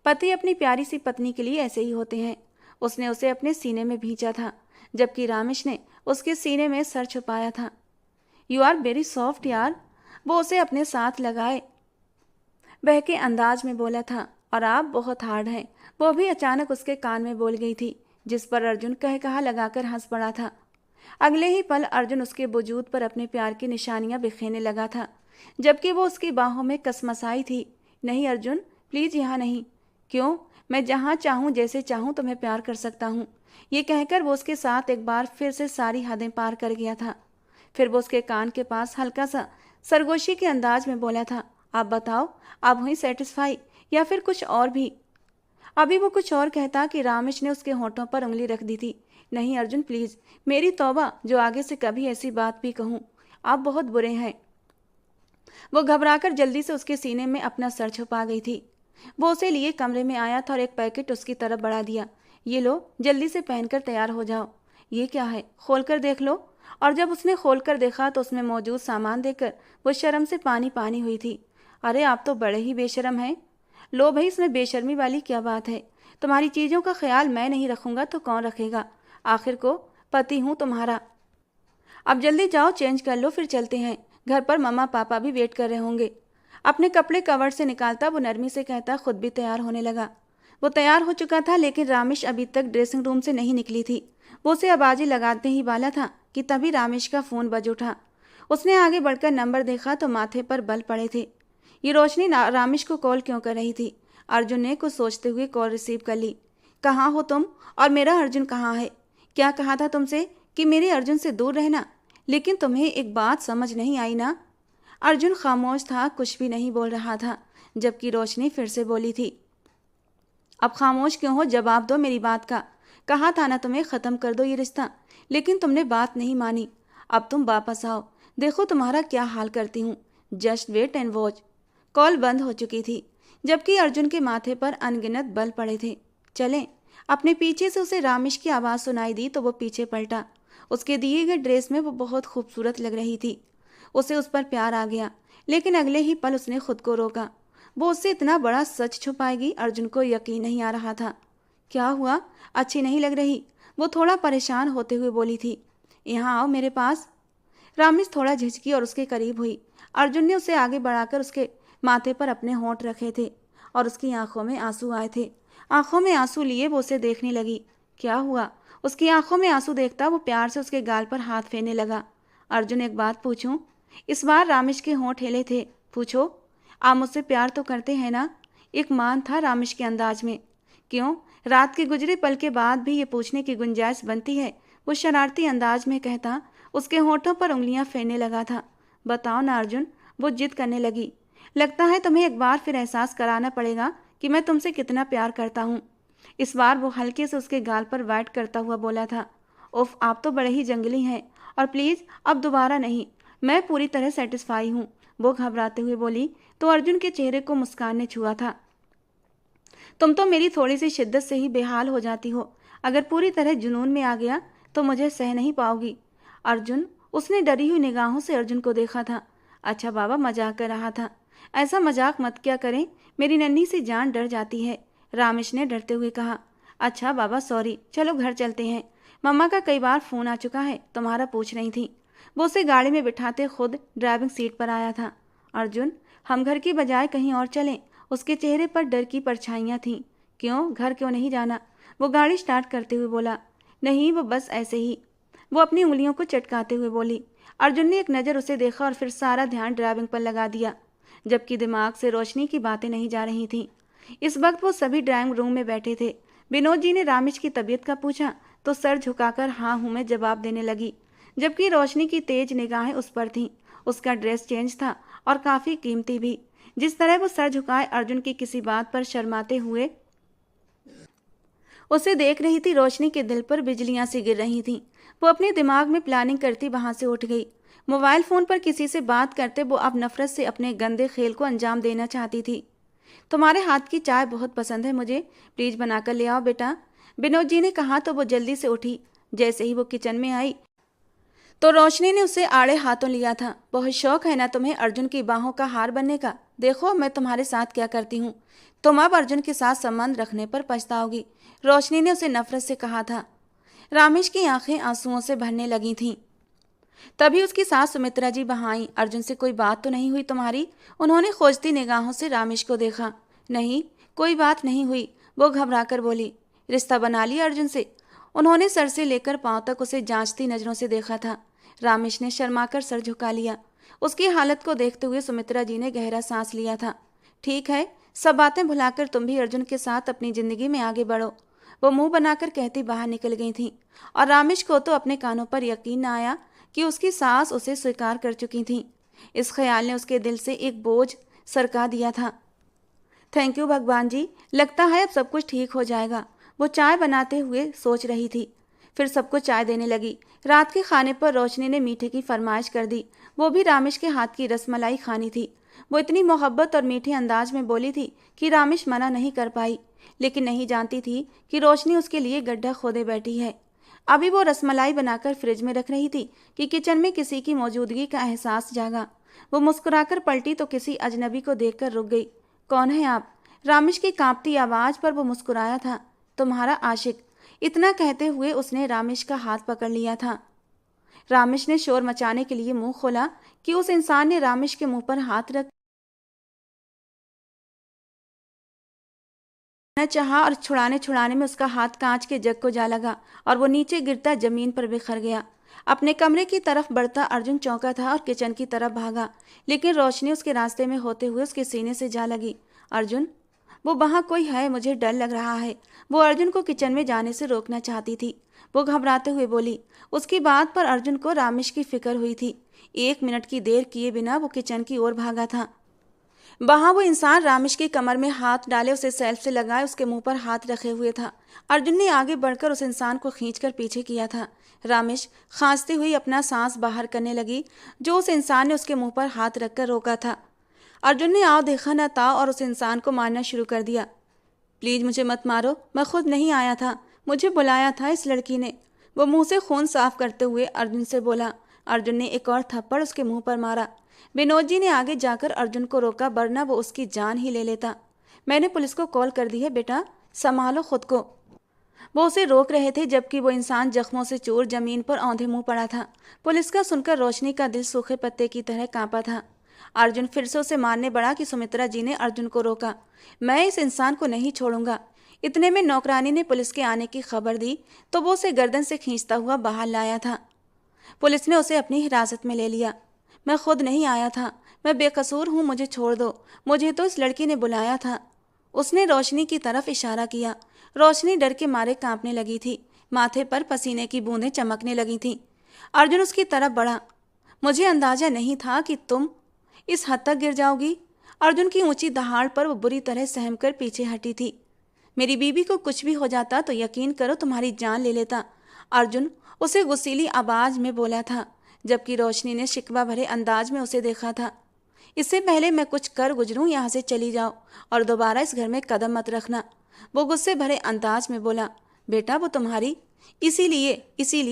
पति अपनी प्यारी सी पत्नी के लिए ऐसे ही होते हैं। उसने उसे अपने सीने में भींचा था, जबकि रामेश ने उसके सीने में सर छुपाया था। यू आर वेरी सॉफ्ट यार, वो उसे अपने साथ लगाए बहके अंदाज में बोला था। और आप बहुत हार्ड हैं, वो भी अचानक उसके कान में बोल गई थी, जिस पर अर्जुन कह कहा लगाकर हंस पड़ा था। अगले ही पल अर्जुन उसके वजूद पर अपने प्यार की निशानियां बिखेरने लगा था, जबकि वो उसकी बाहों में कसमसाई थी। नहीं अर्जुन, प्लीज यहाँ नहीं। क्यों? मैं जहाँ चाहूँ जैसे चाहूँ तुम्हें प्यार कर सकता हूँ। ये कहकर वो उसके साथ एक बार फिर से सारी हदें पार कर गया था। फिर वो उसके कान के पास हल्का सा सरगोशी के अंदाज में बोला था, आप बताओ, आप हुई सेटिस्फाई या फिर कुछ और भी? अभी वो कुछ और कहता कि रामेश ने उसके होठों पर उंगली रख दी थी। नहीं अर्जुन प्लीज, मेरी तौबा जो आगे से कभी ऐसी बात भी कहूँ, आप बहुत बुरे हैं। वो घबराकर जल्दी से उसके सीने में अपना सर छुपा गई थी। वो उसे लिए कमरे में आया था और एक पैकेट उसकी तरफ बढ़ा दिया। ये लो, जल्दी से पहनकर तैयार हो जाओ। ये क्या है? खोल कर देख लो। और जब उसने खोल कर देखा तो उसमें मौजूद सामान देखकर वो शर्म से पानी पानी हुई थी। अरे आप तो बड़े ही बेशर्म हैं। लो भाई, इसमें बेशर्मी वाली क्या बात है? तुम्हारी चीज़ों का ख्याल मैं नहीं रखूंगा तो कौन रखेगा? आखिर को पति हूँ तुम्हारा। अब जल्दी जाओ, चेंज कर लो, फिर चलते हैं। घर पर मम्मा पापा भी वेट कर रहे होंगे। अपने कपड़े कवर से निकालता वो नरमी से कहता खुद भी तैयार होने लगा। वो तैयार हो चुका था, लेकिन रामेश अभी तक ड्रेसिंग रूम से नहीं निकली थी। वो उसे आवाज़ें लगाते ही वाला था कि तभी रामेश का फ़ोन बज उठा। उसने आगे बढ़कर नंबर देखा तो माथे पर बल पड़े थे। ये रोशनी रामेश को कॉल क्यों कर रही थी? अर्जुन ने कुछ सोचते हुए कॉल रिसीव कर ली। कहाँ हो तुम? और मेरा अर्जुन कहाँ है? क्या कहा था तुमसे कि मेरे अर्जुन से दूर रहना? लेकिन तुम्हें एक बात समझ नहीं आई ना? अर्जुन खामोश था, कुछ भी नहीं बोल रहा था, जबकि रोशनी फिर से बोली थी, अब खामोश क्यों हो? जवाब दो मेरी बात का। कहा था ना तुम्हें ख़त्म कर दो ये रिश्ता, लेकिन तुमने बात नहीं मानी। अब तुम वापस आओ, देखो तुम्हारा क्या हाल करती हूँ। Just wait and watch. Call बंद हो चुकी थी, जबकि अर्जुन के माथे पर अनगिनत बल पड़े थे। चलें। अपने पीछे से उसे रामेश की आवाज़ सुनाई दी तो वो पीछे पलटा। उसके दिए गए ड्रेस में वो बहुत खूबसूरत लग रही थी। उसे उस पर प्यार आ गया, लेकिन अगले ही पल उसने खुद को रोका। वो उससे इतना बड़ा सच छुपाएगी, अर्जुन को यकीन नहीं आ रहा था। क्या हुआ? अच्छी नहीं लग रही? वो थोड़ा परेशान होते हुए बोली थी। यहाँ आओ मेरे पास। रामेश थोड़ा झिझकी और उसके करीब हुई। अर्जुन ने उसे आगे बढ़ाकर उसके माथे पर अपने होंठ रखे थे और उसकी आंखों में आंसू आए थे। आंखों में आंसू लिए वो उसे देखने लगी। क्या हुआ? उसकी आंखों में आंसू देखता वो प्यार से उसके गाल पर हाथ फेरने लगा। अर्जुन, एक बात पूछूं? इस बार रामेश के होंठ हिले थे। पूछो। आप मुझसे प्यार तो करते हैं ना? एक मान था रामेश के अंदाज में। क्यों? रात के गुजरे पल के बाद भी ये पूछने की गुंजाइश बनती है, वो शरारती अंदाज में कहता उसके होठों पर उंगलियां फेरने लगा था। बताओ ना अर्जुन। वो जिद करने लगी। लगता है तुम्हें एक बार फिर एहसास कराना पड़ेगा कि मैं तुमसे कितना प्यार करता हूँ। इस बार वो हल्के से उसके गाल पर वाइट करता हुआ बोला था। उफ, आप तो बड़े ही जंगली हैं। और प्लीज़ अब दोबारा नहीं, मैं पूरी तरह सेटिस्फाई हूँ। वो घबराते हुए बोली तो अर्जुन के चेहरे को मुस्कान ने छुआ था। तुम तो मेरी थोड़ी सी शिद्दत से ही बेहाल हो जाती हो। अगर पूरी तरह जुनून में आ गया तो मुझे सह नहीं पाओगी। अर्जुन, उसने डरी हुई निगाहों से अर्जुन को देखा था। अच्छा बाबा, मजाक कर रहा था। ऐसा मजाक मत क्या करें, मेरी नन्ही सी जान डर जाती है। रामेश ने डरते हुए कहा। अच्छा बाबा सॉरी, चलो घर चलते हैं। मम्मा का कई बार फ़ोन आ चुका है, तुम्हारा पूछ रही थी। वो उसे गाड़ी में बिठाते खुद ड्राइविंग सीट पर आया था। अर्जुन, हम घर की बजाय कहीं और चलें। उसके चेहरे पर डर की परछाइयाँ थीं। क्यों? घर क्यों नहीं जाना? वो गाड़ी स्टार्ट करते हुए बोला। नहीं, वो बस ऐसे ही। वो अपनी उंगलियों को चटकाते हुए बोली। अर्जुन ने एक नज़र उसे देखा और फिर सारा ध्यान ड्राइविंग पर लगा दिया, जबकि दिमाग से रोशनी की बातें नहीं जा रही थीं। इस वक्त वो सभी ड्राइंग रूम में बैठे थे। विनोद जी ने रामेश की तबीयत का पूछा तो सर झुकाकर हाँ हूँ में जवाब देने लगी, जबकि रोशनी की तेज निगाहें उस पर थीं। उसका ड्रेस चेंज था और काफ़ी कीमती भी। जिस तरह वो सर झुकाए अर्जुन की किसी बात पर शर्माते हुए उसे देख रही थी, रोशनी के दिल पर बिजलियां सी गिर रही थीं। वो अपने दिमाग में प्लानिंग करती वहां से उठ गई। मोबाइल फ़ोन पर किसी से बात करते वो अब नफरत से अपने गंदे खेल को अंजाम देना चाहती थी। तुम्हारे हाथ की चाय बहुत पसंद है मुझे, प्लीज़ बनाकर ले आओ बेटा। विनोद जी ने कहा तो वो जल्दी से उठी। जैसे ही वो किचन में आई तो रोशनी ने उसे आड़े हाथों लिया था। बहुत शौक है ना तुम्हें अर्जुन की बाहों का हार बनने का? देखो मैं तुम्हारे साथ क्या करती हूँ। तुम अब अर्जुन के साथ संबंध रखने पर पछताओगी, रोशनी ने उसे नफरत से कहा था। रामेश की आंखें आंसुओं से भरने लगी थीं। तभी उसकी सास सुमित्रा जी वहां आई। अर्जुन से कोई बात तो नहीं हुई तुम्हारी? उन्होंने खोजती निगाहों से रामेश को देखा। नहीं, कोई बात नहीं हुई। वो घबराकर बोली, रिश्ता बना लिया अर्जुन से? उन्होंने सर से लेकर पांव तक उसे जांचती नजरों से देखा था। रामेश ने शर्माकर सर झुका लिया। उसकी हालत को देखते हुए सुमित्रा जी ने गहरा सांस लिया था। ठीक है, सब बातें भुलाकर तुम भी अर्जुन के साथ अपनी जिंदगी में आगे बढ़ो, वो मुंह बनाकर कहती बाहर निकल गई थी। और रामेश को तो अपने कानों पर यकीन न आया कि उसकी सास उसे स्वीकार कर चुकी थी। इस ख्याल ने उसके दिल से एक बोझ सरका दिया था। थैंक यू भगवान जी, लगता है अब सब कुछ ठीक हो जाएगा, वो चाय बनाते हुए सोच रही थी। फिर सबको चाय देने लगी। रात के खाने पर रोशनी ने मीठे की फरमाइश कर दी। वो भी रामेश के हाथ की रसमलाई खानी थी। वो इतनी मोहब्बत और मीठे अंदाज में बोली थी कि रामेश मना नहीं कर पाई, लेकिन नहीं जानती थी कि रोशनी उसके लिए गड्ढा खोदे बैठी है। अभी वो रसमलाई बनाकर फ्रिज में रख रही थी कि किचन में किसी की मौजूदगी का एहसास जागा। वो मुस्कुराकर पलटी तो किसी अजनबी को देखकर रुक गई। कौन है आप? रामेश की कांपती आवाज पर वो मुस्कुराया था। तुम्हारा आशिक। इतना कहते हुए उसने रामेश का हाथ पकड़ लिया था। रामेश ने शोर मचाने के लिए मुंह खोला कि उस इंसान ने रामेश के मुंह पर हाथ रखना चाहा और छुड़ाने में उसका हाथ कांच के जग को जा लगा और वो नीचे गिरता जमीन पर बिखर गया। अपने कमरे की तरफ बढ़ता अर्जुन चौंका था और किचन की तरफ भागा, लेकिन रोशनी उसके रास्ते में होते हुए उसके सीने से जा लगी। अर्जुन, वो वहाँ कोई है, मुझे डर लग रहा है। वो अर्जुन को किचन में जाने से रोकना चाहती थी। वो घबराते हुए बोली। उसकी बात पर अर्जुन को रामेश की फिक्र हुई थी। 1 मिनट की देर किए बिना वो किचन की ओर भागा था। वहां वो इंसान रामेश की कमर में हाथ डाले उसे सेल्फ से लगाए उसके मुंह पर हाथ रखे हुए था। अर्जुन ने आगे बढ़कर उस इंसान को खींचकर पीछे किया था। रामेश खांसती हुई अपना सांस बाहर करने लगी, जो उस इंसान ने उसके मुंह पर हाथ रखकर रोका था। अर्जुन ने आओ देखा न था और उस इंसान को मारना शुरू कर दिया। प्लीज मुझे मत मारो, मैं खुद नहीं आया था, मुझे बुलाया था इस लड़की ने। वो मुंह से खून साफ करते हुए अर्जुन से बोला। अर्जुन ने एक और थप्पड़ उसके मुंह पर मारा। विनोद जी ने आगे जाकर अर्जुन को रोका, वरना वो उसकी जान ही ले लेता। मैंने पुलिस को कॉल कर दी है बेटा, संभालो खुद को। वो उसे रोक रहे थे, जबकि वो इंसान जख्मों से चूर जमीन पर औंधे मुंह पड़ा था। पुलिस का सुनकर रोशनी का दिल सूखे पत्ते की तरह कांपा था। अर्जुन फिर से उसे मारने बढ़ा कि सुमित्रा जी ने अर्जुन को रोका। मैं इस इंसान को नहीं छोड़ूंगा। इतने में नौकरानी ने पुलिस के आने की खबर दी तो वो उसे गर्दन से खींचता हुआ बाहर लाया था। पुलिस ने उसे अपनी हिरासत में ले लिया। मैं खुद नहीं आया था, मैं बेकसूर हूँ, मुझे छोड़ दो, मुझे तो इस लड़की ने बुलाया था। उसने रोशनी की तरफ इशारा किया। रोशनी डर के मारे कांपने लगी थी, माथे पर पसीने की बूंदें चमकने लगी थीं। अर्जुन उसकी तरफ बढ़ा। मुझे अंदाजा नहीं था कि तुम इस हद तक गिर जाओगी। अर्जुन की ऊंची दहाड़ पर वो बुरी तरह सहम कर पीछे हटी थी। मेरी बीबी को कुछ भी हो जाता तो यकीन करो तुम्हारी जान ले लेता, अर्जुन उसे गुस्सीली आवाज में बोला था, जबकि रोशनी ने शिकवा भरे अंदाज में उसे देखा था। इससे पहले मैं कुछ कर गुजरूं, यहाँ से चली जाओ और दोबारा इस घर में कदम मत रखना, वो गुस्से भरे अंदाज में बोला। बेटा वो तुम्हारी, इसीलिए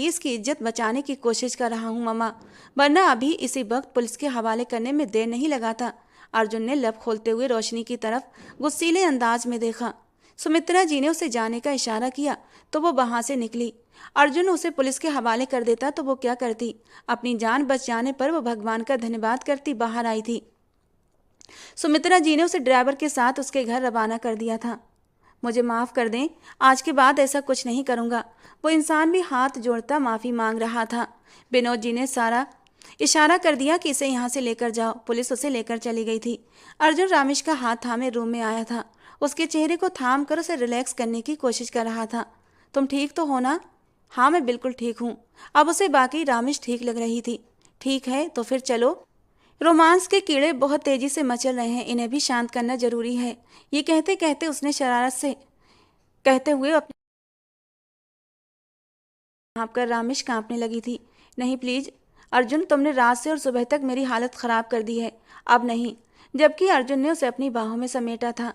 इसकी इज्जत बचाने की कोशिश कर रहा हूँ मम्मा, वरना अभी इसी वक्त पुलिस के हवाले करने में देर नहीं लगाता। अर्जुन ने लब खोलते हुए रोशनी की तरफ गुस्सीले अंदाज में देखा। सुमित्रा जी ने उसे जाने का इशारा किया तो वो वहां से निकली। अर्जुन उसे पुलिस के हवाले कर देता तो वो क्या करती? अपनी जान बच जाने पर वो भगवान का धन्यवाद करती बाहर आई थी। सुमित्रा जी ने उसे ड्राइवर के साथ उसके घर रवाना कर दिया था। मुझे माफ़ कर दें, आज के बाद ऐसा कुछ नहीं करूँगा। वो इंसान भी हाथ जोड़ता माफ़ी मांग रहा था। विनोद जी ने सारा इशारा कर दिया कि इसे यहाँ से लेकर जाओ। पुलिस उसे लेकर चली गई थी। अर्जुन रामेश का हाथ थामे रूम में आया था। उसके चेहरे को थाम कर उसे रिलैक्स करने की कोशिश कर रहा था। तुम ठीक तो हो ना? हाँ मैं बिल्कुल ठीक हूँ। अब उसे बाकी रामेश ठीक लग रही थी। ठीक है तो फिर चलो। रोमांस के कीड़े बहुत तेजी से मचल रहे हैं, इन्हें भी शांत करना जरूरी है। ये कहते कहते उसने शरारत से कहते हुए अपने हाँप कर रामेश कांपने लगी थी। नहीं प्लीज अर्जुन, तुमने रात से और सुबह तक मेरी हालत खराब कर दी है, अब नहीं। जबकि अर्जुन ने उसे अपनी बाहों में समेटा था।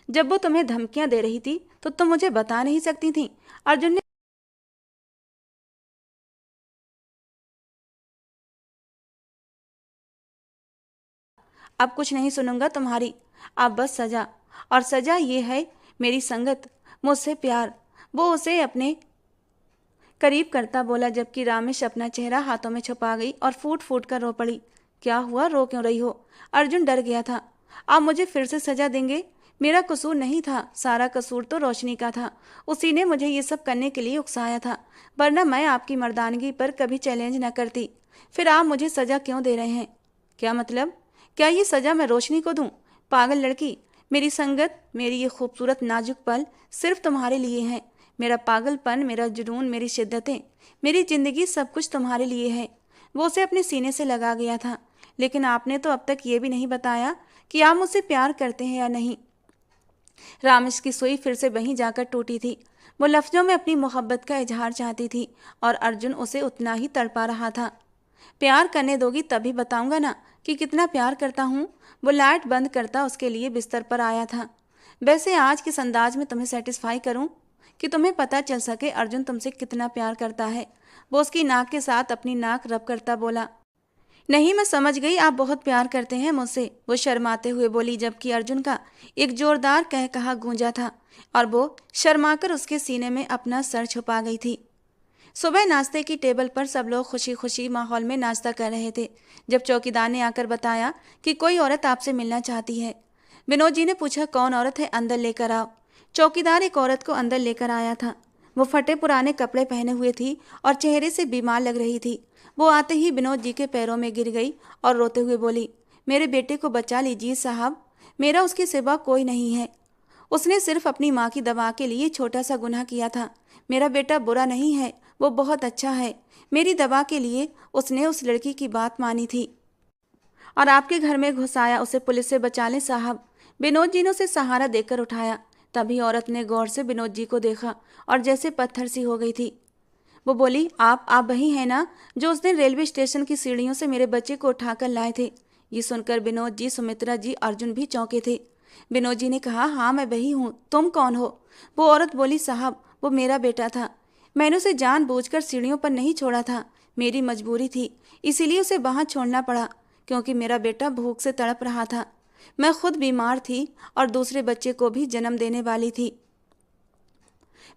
जब वो तुम्हें धमकियां दे रही थी तो तुम मुझे बता नहीं सकती थी? अर्जुन ने अब कुछ नहीं सुनूंगा तुम्हारी, अब बस सजा। और सजा ये है मेरी संगत, मुझसे प्यार। वो उसे अपने करीब करता बोला, जबकि रामेश अपना चेहरा हाथों में छुपा गई और फूट फूट कर रो पड़ी। क्या हुआ, रो क्यों रही हो? अर्जुन डर गया था। आप मुझे फिर से सजा देंगे? मेरा कसूर नहीं था, सारा कसूर तो रोशनी का था। उसी ने मुझे ये सब करने के लिए उकसाया था, वरना मैं आपकी मर्दानगी पर कभी चैलेंज न करती। फिर आप मुझे सज़ा क्यों दे रहे हैं? क्या मतलब? क्या ये सज़ा मैं रोशनी को दूं? पागल लड़की, मेरी संगत, मेरी ये खूबसूरत नाजुक पल सिर्फ तुम्हारे लिए है। मेरा पागलपन, मेरा जुनून, मेरी शिद्दतें, मेरी ज़िंदगी सब कुछ तुम्हारे लिए है। वो उसे अपने सीने से लगा गया था। लेकिन आपने तो अब तक ये भी नहीं बताया कि आप मुझसे प्यार करते हैं या नहीं। रामेश की सुई फिर से वहीं जाकर टूटी थी। वो लफ्जों में अपनी मोहब्बत का इजहार चाहती थी और अर्जुन उसे उतना ही तड़पा रहा था। प्यार करने दोगी तभी बताऊंगा ना कि कितना प्यार करता हूँ। वो लाइट बंद करता उसके लिए बिस्तर पर आया था। वैसे आज किस अंदाज में तुम्हें सेटिस्फाई करूं कि तुम्हें पता चल सके अर्जुन तुमसे कितना प्यार करता है। वो उसकी नाक के साथ अपनी नाक रब करता बोला। नहीं, मैं समझ गई, आप बहुत प्यार करते हैं मुझसे, वो शर्माते हुए बोली, जबकि अर्जुन का एक जोरदार कह कहा गूंजा था और वो शर्माकर उसके सीने में अपना सर छुपा गई थी। सुबह नाश्ते की टेबल पर सब लोग खुशी खुशी माहौल में नाश्ता कर रहे थे जब चौकीदार ने आकर बताया कि कोई औरत आपसे मिलना चाहती है। विनोद जी ने पूछा, कौन औरत है? अंदर लेकर आओ। चौकीदार एक औरत को अंदर लेकर आया था। वो फटे पुराने कपड़े पहने हुए थी और चेहरे से बीमार लग रही थी। वो आते ही विनोद जी के पैरों में गिर गई और रोते हुए बोली, मेरे बेटे को बचा लीजिए साहब, मेरा उसके सिवा कोई नहीं है। उसने सिर्फ अपनी माँ की दवा के लिए छोटा सा गुनाह किया था। मेरा बेटा बुरा नहीं है, वो बहुत अच्छा है। मेरी दवा के लिए उसने उस लड़की की बात मानी थी और आपके घर में घुस आया। उसे पुलिस से बचा लें साहब। विनोद जी ने उसे सहारा देकर उठाया। तभी औरत ने गौर से विनोद जी को देखा और जैसे पत्थर सी हो गई थी। वो बोली, आप वही हैं ना जो उस दिन रेलवे स्टेशन की सीढ़ियों से मेरे बच्चे को उठाकर लाए थे? ये सुनकर विनोद जी, सुमित्रा जी, अर्जुन भी चौंके थे। विनोद जी ने कहा, हाँ मैं वही हूँ, तुम कौन हो? वो औरत बोली, साहब वो मेरा बेटा था। मैंने उसे जानबूझकर सीढ़ियों पर नहीं छोड़ा था, मेरी मजबूरी थी, इसीलिए उसे वहाँ छोड़ना पड़ा, क्योंकि मेरा बेटा भूख से तड़प रहा था। मैं खुद बीमार थी और दूसरे बच्चे को भी जन्म देने वाली थी।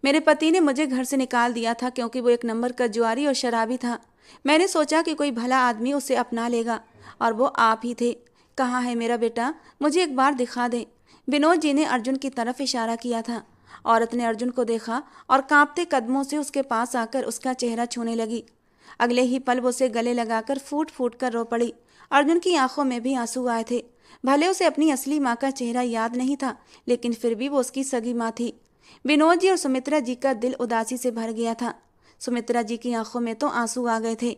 मेरे पति ने मुझे घर से निकाल दिया था क्योंकि वो एक नंबर का जुआरी और शराबी था। मैंने सोचा कि कोई भला आदमी उसे अपना लेगा और वो आप ही थे। कहाँ है मेरा बेटा? मुझे एक बार दिखा दे। विनोद जी ने अर्जुन की तरफ इशारा किया था। औरत ने अर्जुन को देखा और कांपते कदमों से उसके पास आकर उसका चेहरा छूने लगी। अगले ही पल वो उसे गले लगाकर फूट फूट कर रो पड़ी। अर्जुन की आंखों में भी आंसू आए थे। भले उसे अपनी असली माँ का चेहरा याद नहीं था, लेकिन फिर भी वो उसकी सगी माँ थी। विनोद जी और सुमित्रा जी का दिल उदासी से भर गया था। सुमित्रा जी की आंखों में तो आंसू आ गए थे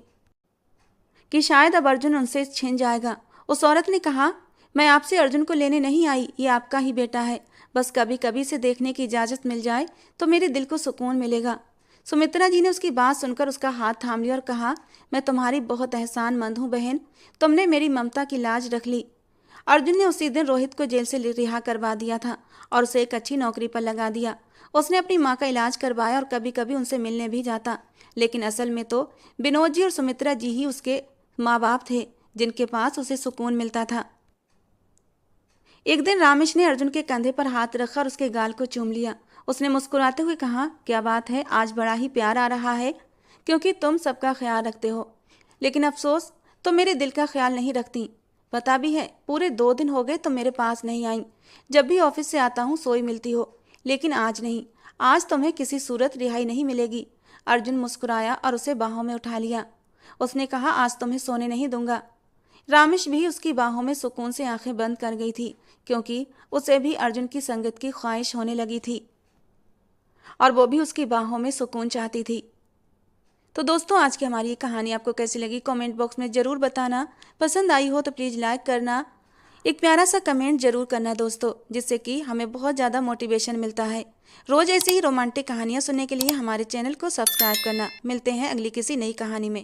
कि शायद अब अर्जुन उनसे छिन जाएगा। उस औरत ने कहा, मैं आपसे अर्जुन को लेने नहीं आई, ये आपका ही बेटा है। बस कभी कभी से देखने की इजाज़त मिल जाए तो मेरे दिल को सुकून मिलेगा। सुमित्रा जी ने उसकी बात सुनकर उसका हाथ थाम लिया और कहा, मैं तुम्हारी बहुत एहसानमंद हूँ बहन, तुमने मेरी ममता की लाज रख ली। अर्जुन ने उसी दिन रोहित को जेल से रिहा करवा दिया था और उसे एक अच्छी नौकरी पर लगा दिया। उसने अपनी माँ का इलाज करवाया और कभी कभी उनसे मिलने भी जाता। लेकिन असल में तो विनोद जी और सुमित्रा जी ही उसके माँ बाप थे, जिनके पास उसे सुकून मिलता था। एक दिन रामेश ने अर्जुन के कंधे पर हाथ रखा और उसके गाल को चूम लिया। उसने मुस्कुराते हुए कहा, क्या बात है, आज बड़ा ही प्यार आ रहा है, क्योंकि तुम सबका ख्याल रखते हो, लेकिन अफसोस तुम मेरे दिल का ख्याल नहीं रखती। पता भी है, पूरे 2 दिन हो गए तुम मेरे पास नहीं आई। जब भी ऑफिस से आता हूँ सोई मिलती हो, लेकिन आज नहीं। आज तुम्हें किसी सूरत रिहाई नहीं मिलेगी। अर्जुन मुस्कुराया और उसे बाहों में उठा लिया। उसने कहा, आज तुम्हें सोने नहीं दूंगा। रामेश भी उसकी बाहों में सुकून से आंखें बंद कर गई थी, क्योंकि उसे भी अर्जुन की संगत की ख्वाहिश होने लगी थी और वो भी उसकी बाहों में सुकून चाहती थी। तो दोस्तों, आज की हमारी ये कहानी आपको कैसी लगी कमेंट बॉक्स में ज़रूर बताना। पसंद आई हो तो प्लीज़ लाइक करना, एक प्यारा सा कमेंट जरूर करना दोस्तों, जिससे कि हमें बहुत ज़्यादा मोटिवेशन मिलता है। रोज़ ऐसे ही रोमांटिक कहानियाँ सुनने के लिए हमारे चैनल को सब्सक्राइब करना। मिलते हैं अगली किसी नई कहानी में।